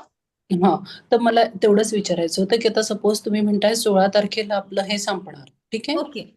हा, तर मला तेवढंच विचारायचं होतं की आता सपोज तुम्ही म्हणताय 16 तारखेला आपलं हे संपणार, ठीक आहे. ओके.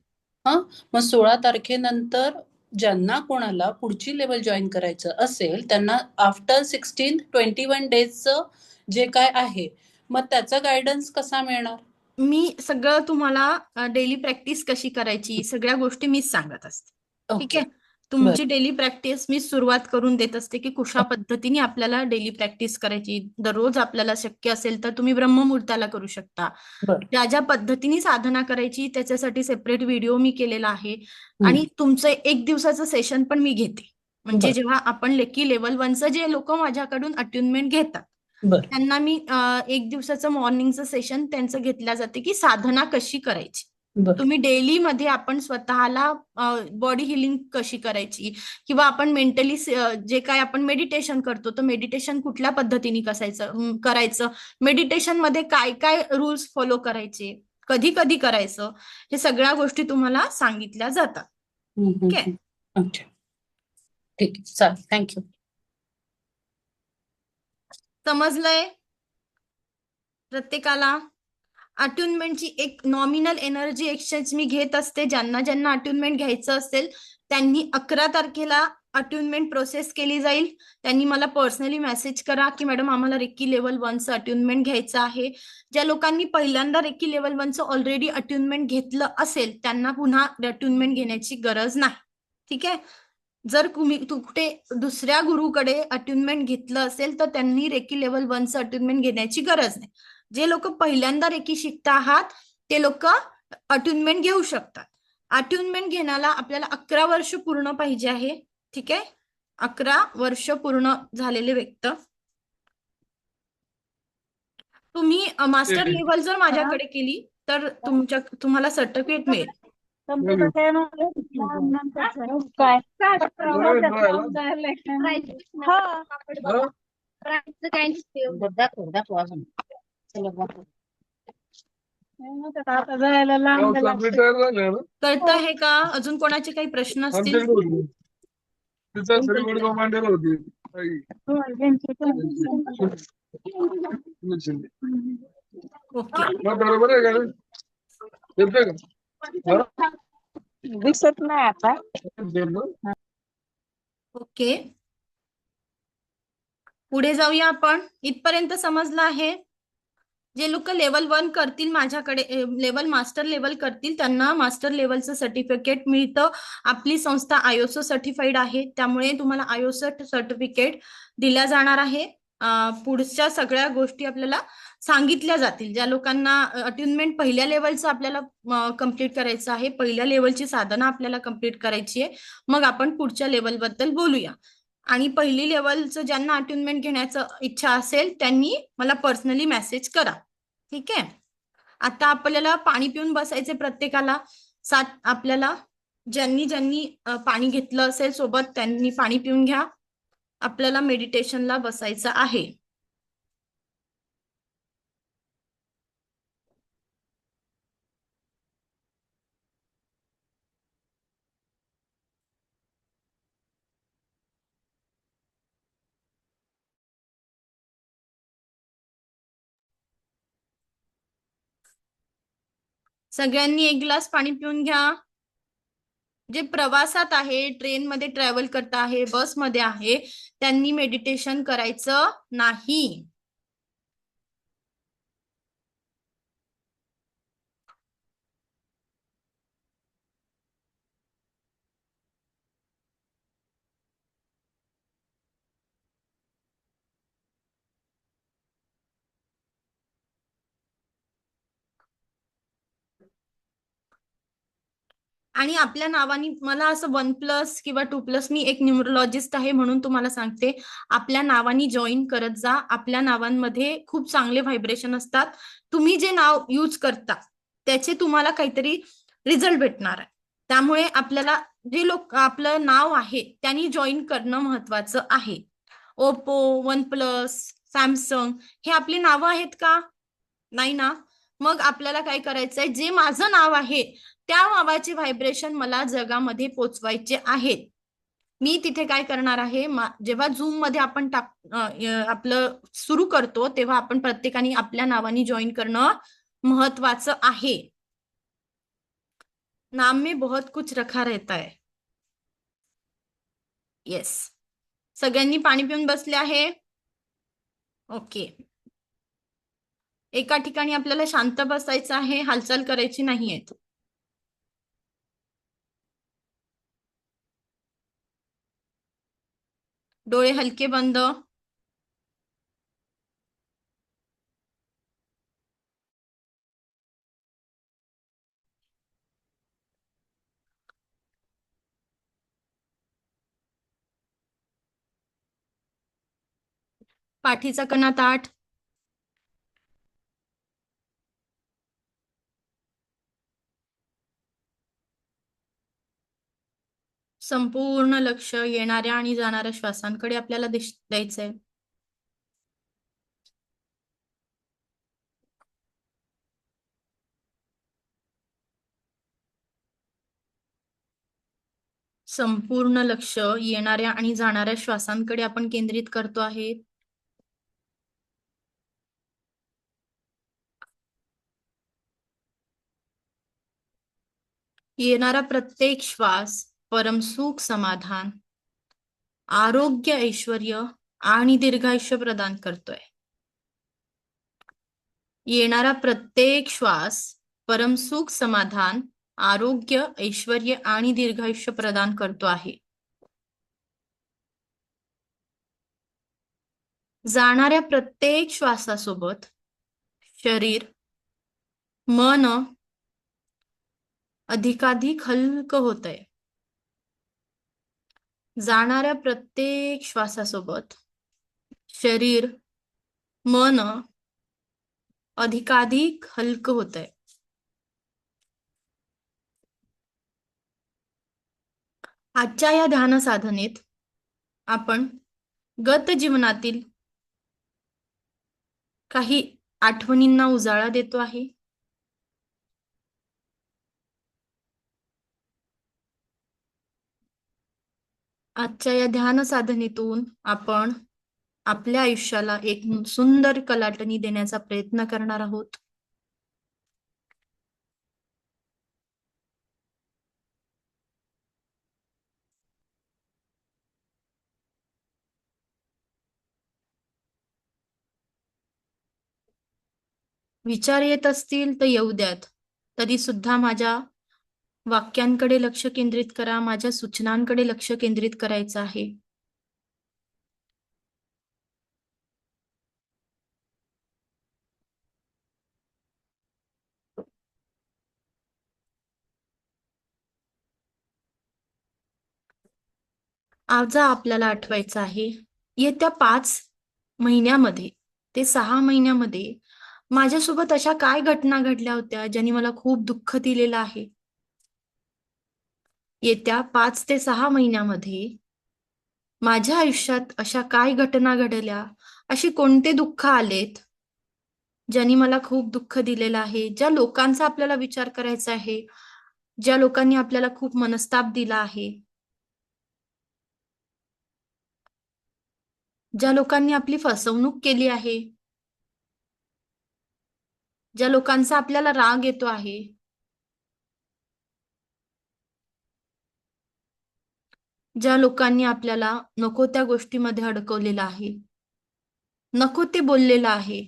मग 16 तारखेनंतर ज्यांना कोणाला पुढची लेवल जॉईन करायचं असेल त्यांना आफ्टर 21 डेजचं जे काय आहे मग त्याचा गायडन्स कसा मिळणार? मी सगळं तुम्हाला डेली प्रॅक्टिस कशी करायची सगळ्या गोष्टी मीच सांगत असते. ठीक ओके. आहे. तुमची डेली प्रॅक्टिस मी सुरुवात करून देत असते की कशा पद्धतीने आपल्याला डेली प्रॅक्टिस करायची. दररोज आपल्याला शक्य असेल तर तुम्ही ब्रह्ममुहूर्ताला करू शकता. बरं. ज्या पद्धतीने साधना करायची त्याच्यासाठी सेपरेट व्हिडिओ मी केलेला आहे. हम्म. आणि तुमचं 1 दिवसाचं सेशन पण मी घेते. म्हणजे बरं. जेव्हा आपण लेकी लेवल 1चं जे लोक माझ्याकडून अट्युनमेंट घेतात बरं. त्यांना मी 1 दिवसाचं मॉर्निंगचं सेशन त्यांचं घेतल्या जाते की साधना कशी करायची. बरं. तुम्ही डेली मध्ये आपण स्वतःला बॉडी हिलिंग कशी करायची किंवा आपण मेंटली जे काय आपण मेडिटेशन करतो तर मेडिटेशन कुठल्या पद्धतीने करायचं, मेडिटेशन मध्ये काय काय रूल्स फॉलो करायचे, कधी कधी करायचं, हे सगळ्या गोष्टी तुम्हाला सांगितल्या जातात. ठीक आहे. अच्छा, ठीक आहे, चालेल, थँक्यू. समजलंय प्रत्येकाला? अट्युनमेंटची एक नॉमिनल एनर्जी एक्सचेंज मी घेत असते. ज्यांना ज्यांना अट्युनमेंट घ्यायचं असेल त्यांनी 11 तारखेला अट्युनमेंट प्रोसेस केली जाईल. त्यांनी मला पर्सनली मेसेज करा की मॅडम आम्हाला रेकी लेवल 1चं अट्युनमेंट घ्यायचं आहे. ज्या लोकांनी पहिल्यांदा रेकी लेवल 1चं ऑलरेडी अट्युनमेंट घेतलं असेल त्यांना पुन्हा अट्युनमेंट घेण्याची गरज नाही. ठीक आहे. जर कुठे दुसऱ्या गुरुकडे अट्युनमेंट घेतलं असेल तर त्यांनी रेकी लेवल 1चं अट्युनमेंट घेण्याची गरज नाही. जे लोक पहिल्यांदा रेकी शिकता आहात ते लोक अट्युनमेंट घेऊ शकतात. अट्युनमेंट घेण्याला आपल्याला 11 वर्ष पूर्ण पाहिजे आहे. ठीक आहे. 11 वर्ष पूर्ण झालेले व्यक्ती तुम्ही मास्टर लेवल जर माझ्याकडे केली तर तुम्हाला सर्टिफिकेट मिळेल. काय कळतं आहे का? अजून कोणाचे काही प्रश्न असतील? ओके. बरोबर आहे का? येतोय का? दिसत नाही आता. ओके. पुढे जाऊया आपण. इथपर्यंत समजलं आहे? जे लोक लेवल 1 करतील माझ्याकडे लेवल मास्टर लेवल करतील त्यांना मास्टर लेवलचं सर्टिफिकेट मिळतं. आपली संस्था ISO सर्टिफाईड आहे त्यामुळे तुम्हाला ISO सर्टिफिकेट दिल्या जाणार आहे. पुढच्या सगळ्या गोष्टी आपल्याला सांगितल्या जातील. ज्या लोकांना अट्युनमेंट पहिल्या लेवलचं आपल्याला कम्प्लीट करायचं आहे, पहिल्या लेवलची साधना आपल्याला कम्प्लीट करायची आहे, मग आपण पुढच्या लेवल बद्दल बोलूया. आणि पहिली लेवलचं ज्यांना अट्युनमेंट घेण्याचं इच्छा असेल त्यांनी मला पर्सनली मेसेज करा. ठीक आहे. आता आपल्याला पाणी पिऊन बसायचे प्रत्येकाला. आपल्याला ज्यांनी ज्यांनी पाणी घेतलं असेल सोबत त्यांनी पाणी पिऊन घ्या. आपल्याला मेडिटेशनला बसायचं आहे. सगळ्यांनी 1 ग्लास पाणी पिऊन घ्या. जे प्रवासात आहे, ट्रेनमध्ये ट्रॅव्हल करत आहे, बसमध्ये आहे, त्यांनी मेडिटेशन करायचं नाही. आणि आपल्या नावानी मला असं 1+ किंवा 2+, मी एक न्यूमरोलॉजिस्ट आहे म्हणून तुम्हाला सांगते, आपल्या नावानी जॉईन करत जा. आपल्या नावांमध्ये खूप चांगले व्हायब्रेशन असतात. तुम्ही जे नाव यूज करता त्याचे तुम्हाला काहीतरी रिझल्ट भेटणार आहे. त्यामुळे आपल्याला जे लोक आपलं नाव आहे त्यांनी जॉईन करणं महत्वाचं आहे. ओप्पो, 1+, सॅमसंग हे आपली नावं आहेत का? नाही ना. मग आपल्याला काय करायचंय, जे माझं नाव आहे त्या नावाचे व्हायब्रेशन मला जगामध्ये पोचवायचे आहेत. मी तिथे काय करणार आहे, जेव्हा झूम मध्ये आपण आपलं सुरू करतो तेव्हा आपण प्रत्येकाने आपल्या नावाने जॉईन करणं महत्वाचं आहे. नाम में बहुत कुछ रखा रहता है. येस. सगळ्यांनी पाणी पिऊन बसले आहे? ओके. एका ठिकाणी आपल्याला शांत बसायचं आहे, हालचाल करायची नाहीये. डोळे हलके बंद. पाठीचा कणा ताठ. संपूर्ण लक्ष येणाऱ्या आणि जाणाऱ्या श्वासांकडे आपल्याला द्यायचंय. संपूर्ण लक्ष येणाऱ्या आणि जाणाऱ्या श्वासांकडे आपण केंद्रित करतो आहे. येणारा प्रत्येक श्वास परमसुख, समाधान, आरोग्य, ऐश्वर्य आणि दीर्घायुष्य प्रदान करतोय. येणारा प्रत्येक श्वास परमसुख, समाधान, आरोग्य, ऐश्वर्य आणि दीर्घायुष्य प्रदान करतो आहे. जाणाऱ्या प्रत्येक श्वासासोबत शरीर, मन अधिकाधिक हलकं होतंय. जाणाऱ्या प्रत्येक श्वासासोबत शरीर, मन अधिकाधिक हलकं होतंय. आजच्या या ध्यान साधनेत आपण गत जीवनातील काही आठवणींना उजाळा देतो आहे. आजच्या या ध्यान साधनेतून आपण आपल्या आयुष्याला एक सुंदर कलाटणी देण्याचा प्रयत्न करणार आहोत. विचार येत असतील तर येऊ द्यात, तरी सुद्धा माझ्या वाक्यांकडे लक्ष केंद्रित करा, माझ्या सूचनांकडे लक्ष केंद्रित करायचं आहे. आज आपल्याला आठवायचं आहे, येत्या 5 महिन्यामध्ये ते 6 महिन्यामध्ये माझ्यासोबत अशा काय घटना घडल्या होत्या ज्यांनी मला खूप दुःख दिलेलं आहे. येत्या 5 ते 6 महिन्यामध्ये माझ्या आयुष्यात अशा काय घटना घडल्या, अशी कोणते दुःख आलेत ज्यांनी मला खूप दुःख दिलेलं आहे. ज्या लोकांचा आपल्याला विचार करायचा आहे, ज्या लोकांनी आपल्याला खूप मनस्ताप दिला आहे, ज्या लोकांनी आपली फसवणूक केली आहे, ज्या लोकांचा आपल्याला राग येतो आहे, ज्या लोकांनी आपल्याला नको त्या गोष्टीमध्ये अडकवलेलं आहे, नको ते बोललेलं आहे,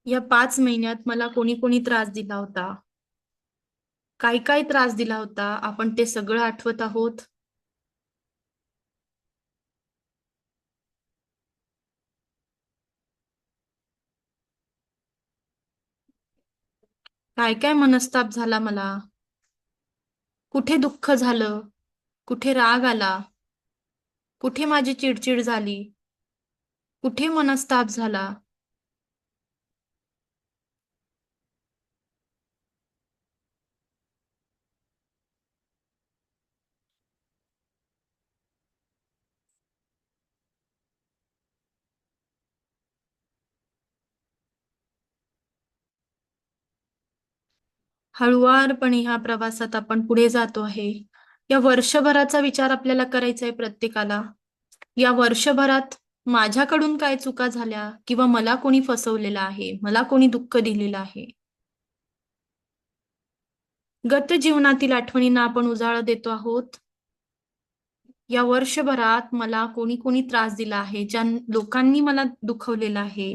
या 5 महिन्यात मला कोणी कोणी त्रास दिला होता, काय काय त्रास दिला होता, आपण ते सगळं आठवत आहोत. काय काय मनस्ताप झाला मला, कुठे दुःख झालं, कुठे राग आला, कुठे माझी चिडचिड झाली, कुठे मनस्ताप झाला. हळुवारपणे ह्या प्रवासात आपण पुढे जातो आहे. या वर्षभराचा विचार आपल्याला करायचा आहे प्रत्येकाला. या वर्षभरात माझ्याकडून काय चुका झाल्या किंवा मला कोणी फसवलेलं आहे, मला कोणी दुःख दिलेलं आहे. गत जीवनातील आठवणींना आपण उजाळा देतो आहोत. या वर्षभरात मला कोणी कोणी त्रास दिला आहे, ज्या लोकांनी मला दुखवलेलं आहे,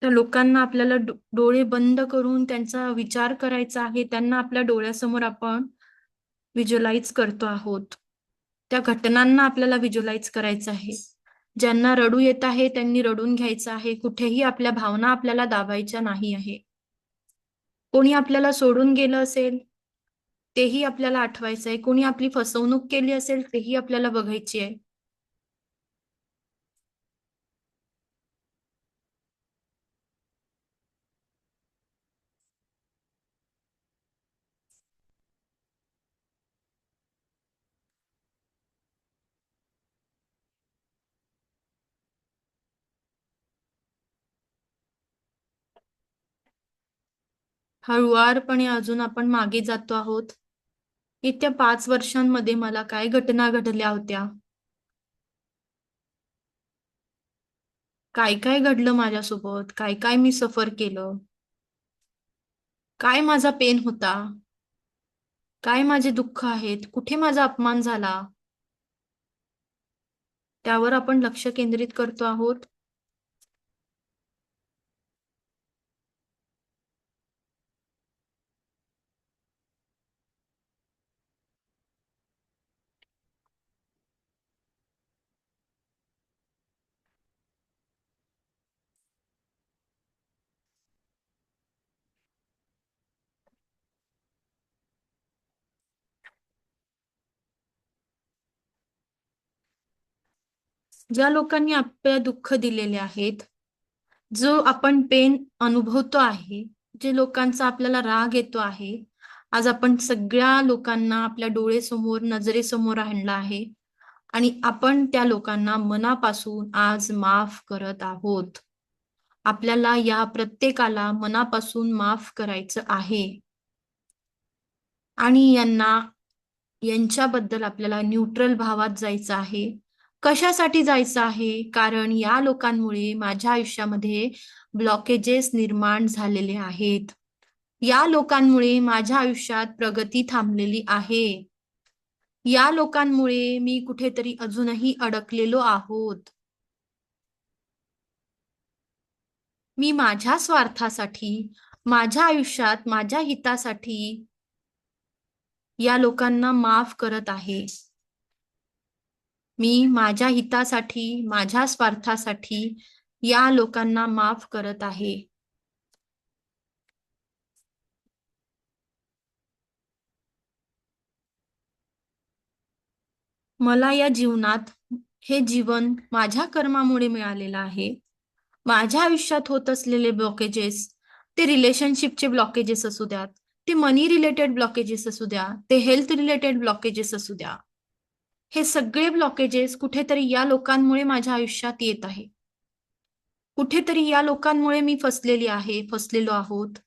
त्या लोकांना आपल्याला डोळे बंद करून त्यांचा विचार करायचा आहे. त्यांना आपल्या डोळ्यासमोर आपण व्हिज्युअलाइज करतो आहोत. त्या घटनांना आपल्याला व्हिज्युअलाइज करायचं आहे. ज्यांना रडू येत आहे त्यांनी रडून घ्यायचं आहे. कुठेही आपल्या भावना आपल्याला दाबायच्या नाही आहे. कोणी आपल्याला सोडून गेलं असेल तेही आपल्याला आठवायचं आहे. कोणी आपली फसवणूक केली असेल तेही आपल्याला बघायची आहे. हळुवारपणे अजून आपण मागे जातो आहोत. येत्या 5 वर्षांमध्ये मला काय घटना घडल्या होत्या, काय काय घडलं माझ्यासोबत, काय काय मी सफर केलं, काय माझा पेन होता, काय माझे दुःख आहेत, कुठे माझा अपमान झाला, त्यावर आपण लक्ष केंद्रित करतो आहोत. ज्या लोकांनी आपल्याला दुःख दिलेले आहेत, जो आपण पेन अनुभवतो आहे, जे लोकांचा आपल्याला राग येतो आहे, आज आपण सगळ्या लोकांना आपल्या डोळेसमोर नजरेसमोर आणलं आहे आणि आपण त्या लोकांना मनापासून आज माफ करत आहोत. आपल्याला या प्रत्येकाला मनापासून माफ करायचं आहे आणि यांच्याबद्दल आपल्याला न्यूट्रल भावात जायचं आहे. कशासाठी जायचं आहे? कारण या लोकांमुळे माझ्या आयुष्यामध्ये ब्लॉकेजेस निर्माण झालेले आहेत. या लोकांमुळे माझ्या आयुष्यात प्रगती थांबलेली आहे. या लोकांमुळे मी कुठेतरी अजूनही अडकलेलो आहोत. मी माझ्या स्वार्थासाठी, माझ्या आयुष्यात माझ्या हितासाठी या लोकांना माफ करत आहे. मी माझ्या हितासाठी, माझ्या स्वार्थासाठी या लोकांना माफ करत आहे. मला या जीवनात हे जीवन माझ्या कर्मामुळे मिळालेलं आहे. माझ्या आयुष्यात होत असलेले ब्लॉकेजेस, ते रिलेशनशिपचे ब्लॉकेजेस असू द्यात, ते मनी रिलेटेड ब्लॉकेजेस असू द्या, ते हेल्थ रिलेटेड ब्लॉकेजेस असू द्या, हे सगळे ब्लॉकेजेस कुठेतरी या लोकांमुळे माझ्या आयुष्यात येत आहे. कुठेतरी या लोकांमुळे मी फसलेलो आहोत.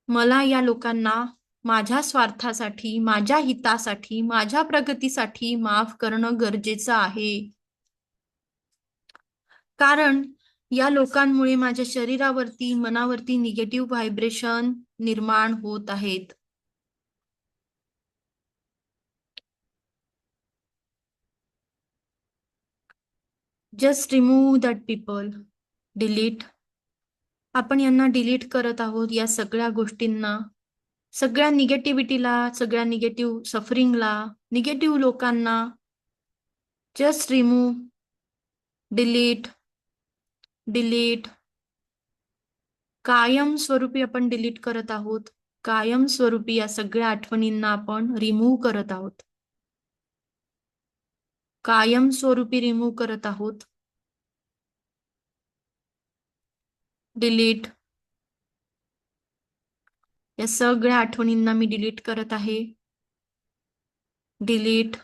मला या लोकांना माझ्या स्वार्थासाठी, माझ्या हितासाठी, माझ्या प्रगतीसाठी माफ करणं गरजेचं आहे. कारण या लोकांमुळे माझ्या शरीरावरती, मनावरती निगेटिव्ह व्हायब्रेशन निर्माण होत आहेत. Just remove that people. Delete. आपण यांना डिलीट करत आहोत, या सगळ्या गोष्टींना, सगळ्या निगेटिव्हिटीला, सगळ्या निगेटिव्ह सफरिंगला, निगेटिव्ह लोकांना. Just remove. डिलीट. डिलीट. कायमस्वरूपी आपण डिलीट करत आहोत. कायमस्वरूपी या सगळ्या आठवणींना आपण रिमूव्ह करत आहोत. कायमस्वरूपी रिमूव्ह करत आहोत. डिलीट. या सगळ्या आठवणींना मी डिलीट करत आहे. डिलीट.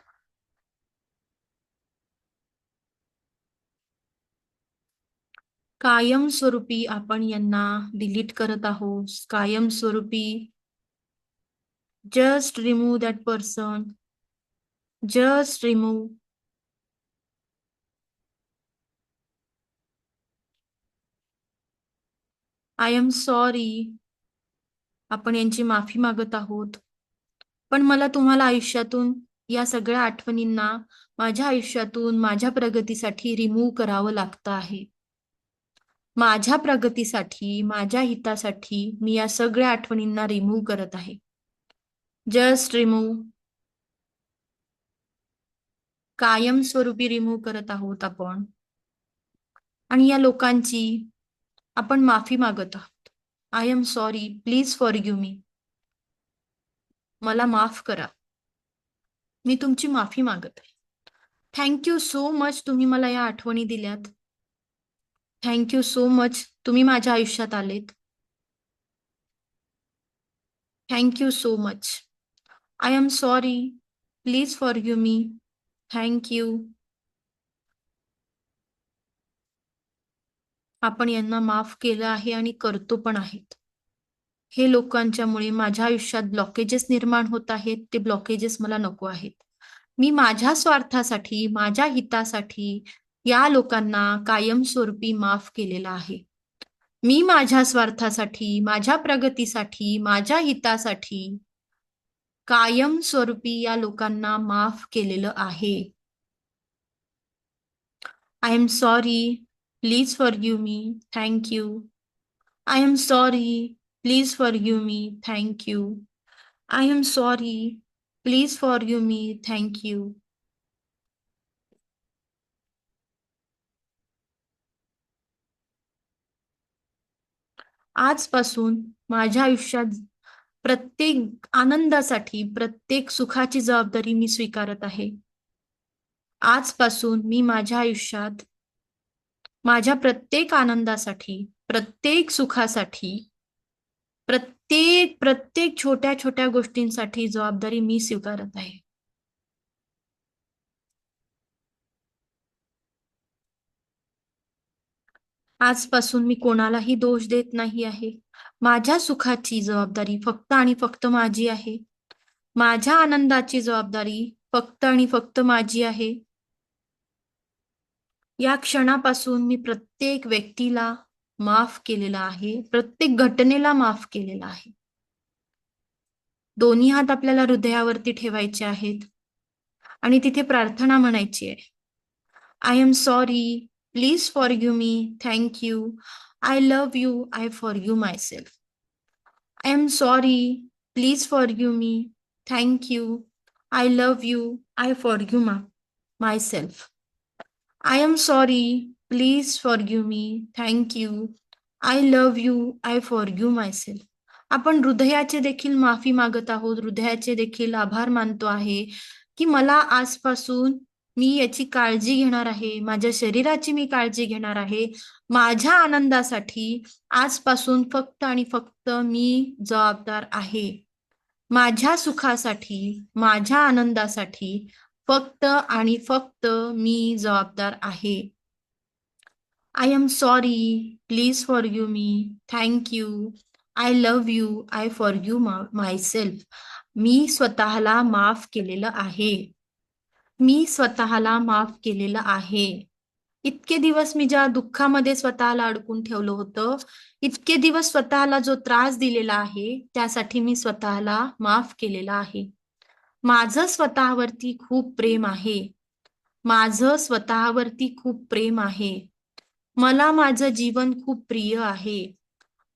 कायमस्वरूपी आपण यांना डिलीट करत आहोत. कायमस्वरूपी. Just remove that person. Just remove. I am sorry. आपण यांची माफी मागत आहोत. पण मला तुम्हाला आयुष्यातून या सगळ्या आठवणींना माझ्या आयुष्यातून माझ्या प्रगतीसाठी रिमूव्ह करावं लागतं आहे. माझ्या प्रगतीसाठी, माझ्या हितासाठी मी या सगळ्या आठवणींना रिमूव्ह करत आहे. Just remove. कायमस्वरूपी रिमूव्ह करत आहोत आपण. आणि या लोकांची आपण माफी मागत आहोत. I am sorry. Please forgive मी. मला माफ करा. मी तुमची माफी मागत आहे. थँक्यू सो मच तुम्ही मला या आठवणी दिल्यात. थँक्यू सो मच तुम्ही माझ्या आयुष्यात आलेत. Thank you so much. I am sorry. Please forgive me. Thank you. आपण यांना माफ केलं आहे आणि करतो पण आहेत. हे लोकांच्यामुळे माझ्या आयुष्यात ब्लॉकेजेस निर्माण होत आहेत. ते ब्लॉकेजेस मला नको आहेत. मी माझ्या स्वार्थासाठी, माझ्या हितासाठी या लोकांना कायमस्वरूपी माफ केलेलं आहे. मी माझ्या स्वार्थासाठी, माझ्या प्रगतीसाठी, माझ्या हितासाठी कायमस्वरूपी या लोकांना माफ केलेलं आहे. I am sorry. Please forgive me. Thank you. I am sorry. Please forgive me. Thank you. I am sorry. Please forgive me. Thank you. आजपासून माझ्या आयुष्यात प्रत्येक आनंदासाठी, प्रत्येक सुखाची जबाबदारी मी स्वीकारत आहे. आजपासून मी माझ्या आयुष्यात माझ्या प्रत्येक आनंदासाठी, प्रत्येक सुखासाठी, प्रत्येक छोट्या छोट्या गोष्टींसाठी जबाबदारी मी स्वीकारत आहे. आजपासून मी कोणालाही दोष देत नाही आहे. माझ्या सुखाची जबाबदारी फक्त आणि फक्त माझी आहे. माझ्या आनंदाची जबाबदारी फक्त आणि फक्त माझी आहे. या क्षणापासून मी प्रत्येक व्यक्तीला माफ केलेला आहे. प्रत्येक घटनेला माफ केलेला आहे. दोन्ही हात आपल्याला हृदयावरती ठेवायचे आहेत आणि तिथे प्रार्थना म्हणायची आहे. I am sorry. Please forgive me. Thank you. I love you. I forgive myself. I am sorry. Please forgive me. Thank you. I love you. I forgive myself. I am sorry. Please forgive me. Thank you. I love you. I forgive myself. आपण हृदयाचे देखील माफी मागत आहोत. हृदयाचे देखील आभार मानतो आहे की मला आजपासून मी याची काळजी घेणार आहे. माझ्या शरीराची मी काळजी घेणार आहे. माझ्या आनंदासाठी आजपासून फक्त आणि फक्त मी जबाबदार आहे. माझ्या सुखासाठी, माझ्या आनंदासाठी फक्त आणि फक्त मी जबाबदार आहे. I am sorry. Please forgive me. Thank you. I love you. I forgive myself. मी स्वतःला माफ केलेलं आहे. मी स्वतःला माफ केलेलं आहे. इतके दिवस मी ज्या दुःखामध्ये स्वतःला अडकून ठेवलं होतं, इतके दिवस स्वतःला जो त्रास दिलेला आहे, त्यासाठी मी स्वतःला माफ केलेला आहे. माझं स्वतःवरती खूप प्रेम आहे. माझं स्वतःवरती खूप प्रेम आहे. मला माझं जीवन खूप प्रिय आहे.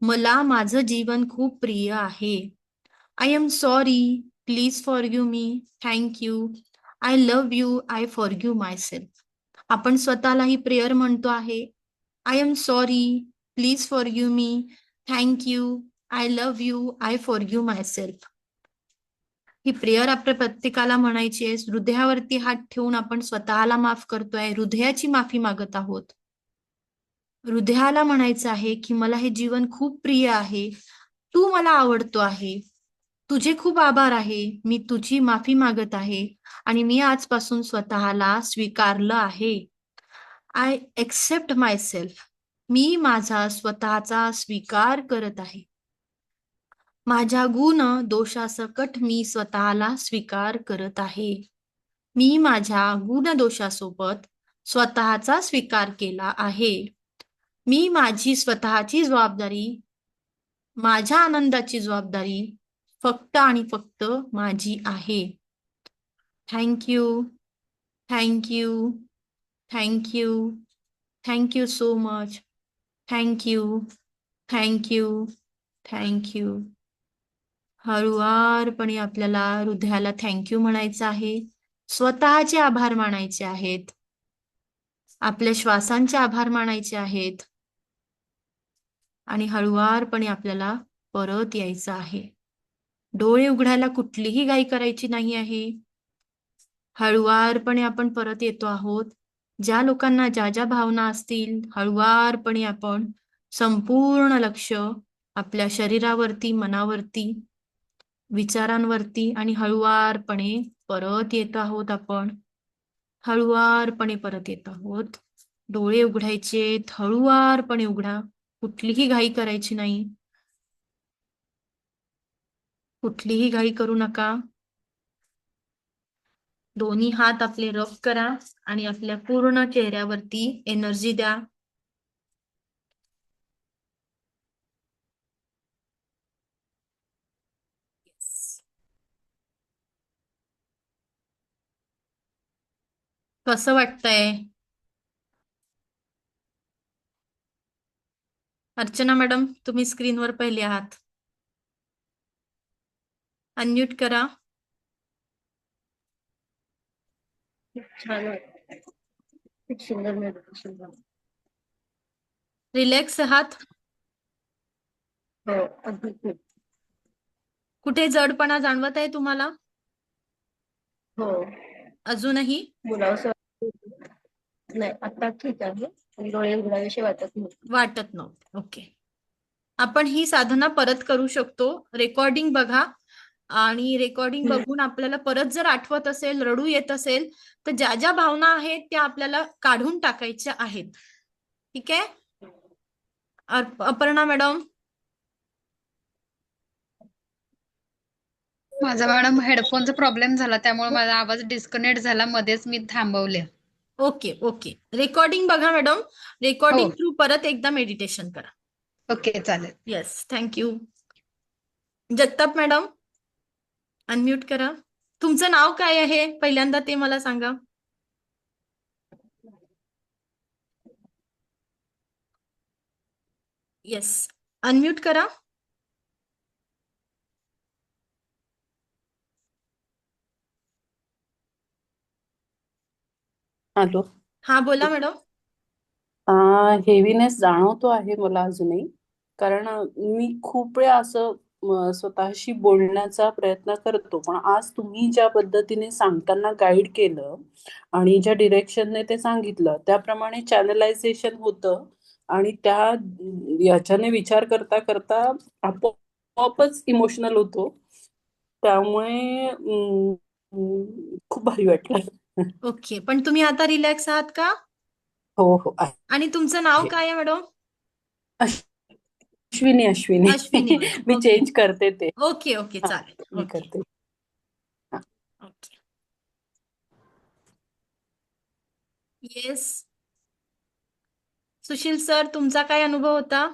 मला माझं जीवन खूप प्रिय आहे. I am sorry. Please forgive me. Thank you. I love you. I forgive my self. आपण स्वतःला ही प्रेयर म्हणतो आहे. I am sorry. Please forgive me. Thank you. I love you. I forgive my self. He prayer आपल्या प्रत्येकाला म्हणायची आहे. हृदयावरती हात ठेवून आपण स्वतःला माफ करतोय. हृदयाची माफी मागत आहोत. हृदयाला म्हणायचं आहे की मला हे जीवन खूप प्रिय आहे. तू मला आवडतो आहे. तुझे खूप आभार आहे. मी तुझी माफी मागत आहे आणि मी आजपासून स्वतःला स्वीकारलं आहे. I accept myself. मी माझा स्वतःचा स्वीकार करत आहे. माझ्या गुण दोषासकट मी स्वतःला स्वीकार करत आहे. मी माझ्या गुण दोषासोबत स्वतःचा स्वीकार केला आहे. मी माझी स्वतःची जबाबदारी, माझ्या आनंदाची जबाबदारी फक्त आणि फक्त माझी आहे. Thank you. Thank you. Thank you. Thank you so much. Thank you. Thank you. Thank you. हळुवारपणे आपल्याला हृदयाला थँक्यू म्हणायचं आहे. स्वतःचे आभार मानायचे आहेत. आपल्या श्वासांचे आभार मानायचे आहेत. आणि हळुवारपणे आपल्याला परत यायचं आहे. डोळे उघडायला कुठलीही घाई करायची नाही आहे. हळुवारपणे आपण परत येतो आहोत. ज्या लोकांना ज्या ज्या भावना असतील, हळुवारपणे आपण संपूर्ण लक्ष आपल्या शरीरावरती, मनावरती, विचारांवरती आणि हळुवारपणे परत येत आहोत. आपण हळुवारपणे परत येत आहोत. डोळे उघडायचेत. हळुवारपणे उघडा. कुठलीही घाई करायची नाही. कुठलीही घाई करू नका. दोन्ही हात आपले रब करा आणि आपल्या पूर्ण चेहऱ्यावरती एनर्जी द्या. कसं वाटतंय? अर्चना मॅडम, तुम्ही स्क्रीनवर पहिले आहात. अनम्यूट करा. छान वाटतं. खूप सुंदर मेडिटेशन झालं. रिलॅक्स आहात? हो, अगदी खूप. कुठे जडपणा जाणवत आहे तुम्हाला हो, अजूनही? मुलावसं वाटतं. नाही, आता ठीक आहे. पण डोळे उघडावेसे वाटत नाही. वाटत नव्हते. ओके. आपण ही साधना परत करू शकतो. रेकॉर्डिंग बघा आणि रेकॉर्डिंग बघून आपल्याला परत जर आठवत असेल, रडू येत असेल, तर ज्या ज्या भावना आहेत त्या आपल्याला काढून टाकायच्या आहेत. ठीक आहे? अपर्णा मॅडम. माझा मॅडम हेडफोनचा प्रॉब्लेम झाला, त्यामुळे माझा आवाज डिस्कनेक्ट झाला, मध्येच मी थांबवले. Okay okay. रेकॉर्डिंग बघा मॅडम. रेकॉर्डिंग हो. थ्रू परत एकदा मेडिटेशन करा. ओके, चालेल. Yes, thank you. Jagtap madam, unmute करा. तुमचं नाव काय आहे पहिल्यांदा ते मला सांगा. येस, अनम्यूट करा. हॅलो. हा, बोला मॅडम. हेवीनेस जाणवतो आहे मला अजूनही, कारण मी खूप वेळा असं स्वतःशी बोलण्याचा प्रयत्न करतो, पण आज तुम्ही ज्या पद्धतीने सांगताना गाईड केलं आणि ज्या डिरेक्शनने ते सांगितलं त्याप्रमाणे चॅनलायझेशन होतं आणि त्या याच्याने विचार करता करता आपोआपच इमोशनल होतो. त्यामुळे खूप भारी वाटलं. ओके, पण तुम्ही आता रिलॅक्स आहात का? हो हो आहे. आणि तुमचं नाव काय आहे मॅडम? अश्विनी. अश्विनी मॅडम. मी ओके चेंज करते ते. ओके ओके, हा, चालेल. मी ओके करते. ओके. येस, सुशील सर, तुमचा काय अनुभव होता?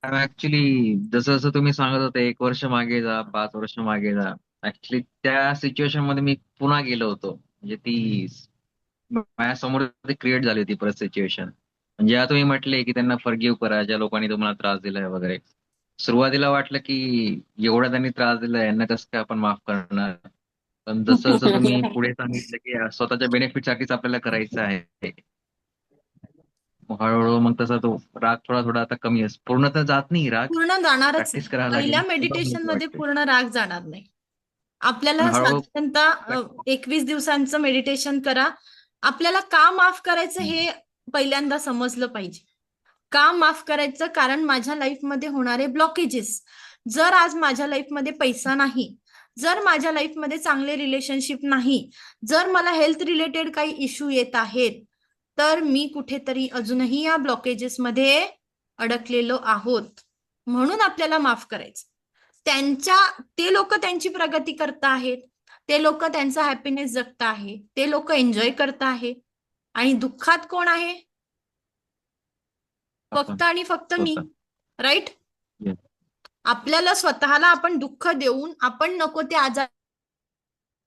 ऍक्च्युली जसं जसं तुम्ही सांगत होते 1 वर्ष मागे जा, 5 वर्ष मागे जा, ऍक्च्युली त्या सिच्युएशन मध्ये मी पुन्हा गेलो होतो. म्हणजे ती माझ्यासमोर क्रिएट झाली होती परत सिच्युएशन. म्हणजे जेव्हा तुम्ही म्हटले की त्यांना फॉरगिव्ह करा ज्या लोकांनी तुम्हाला त्रास दिलाय वगैरे, सुरुवातीला वाटलं की एवढा त्यांनी त्रास दिलाय यांना कसं काय आपण माफ करणार. पण जसं जसं तुम्ही पुढे सांगितलं की स्वतःच्या बेनिफिट साठीच आपल्याला करायचं आहे, मग हळूहळू मग तसा तो राग थोडा थोडा आता कमी आहे. पूर्ण तर जात नाही राग, पूर्ण जाणारच प्रॅक्टिस नाही. करायला पहिल्या लागेल मेडिटेशन मध्ये वाटते. पूर्ण राग जाणार नाही. पण आपल्याला हळूहळू साधारणतः 21 दिवसांचं मेडिटेशन करा. आपल्याला का माफ करायचं हे पहिल्यांदा समजलं पाहिजे. का माफ करायचं? कारण माझ्या लाईफमध्ये होणारे ब्लॉकेजेस. जर आज माझ्या लाईफमध्ये पैसा नाही, जर माझ्या लाईफमध्ये चांगले रिलेशनशिप नाही, जर मला हेल्थ रिलेटेड काही इश्यू येत आहेत, तर मी कुठेतरी अजूनही या ब्लॉकेजेसमध्ये अडकलेलो आहोत. म्हणून आपल्याला माफ करायचं. ते लोक त्यांची प्रगती करत आहेत, ते लोक त्यांचा हॅपीनेस जगत आहे, ते लोक एन्जॉय करत आहे, आणि दुःखात कोण आहे? फक्त आणि फक्त मी. राईट? Yes. आपल्याला स्वतःला आपण दुःख देऊन आपण नको ते आजार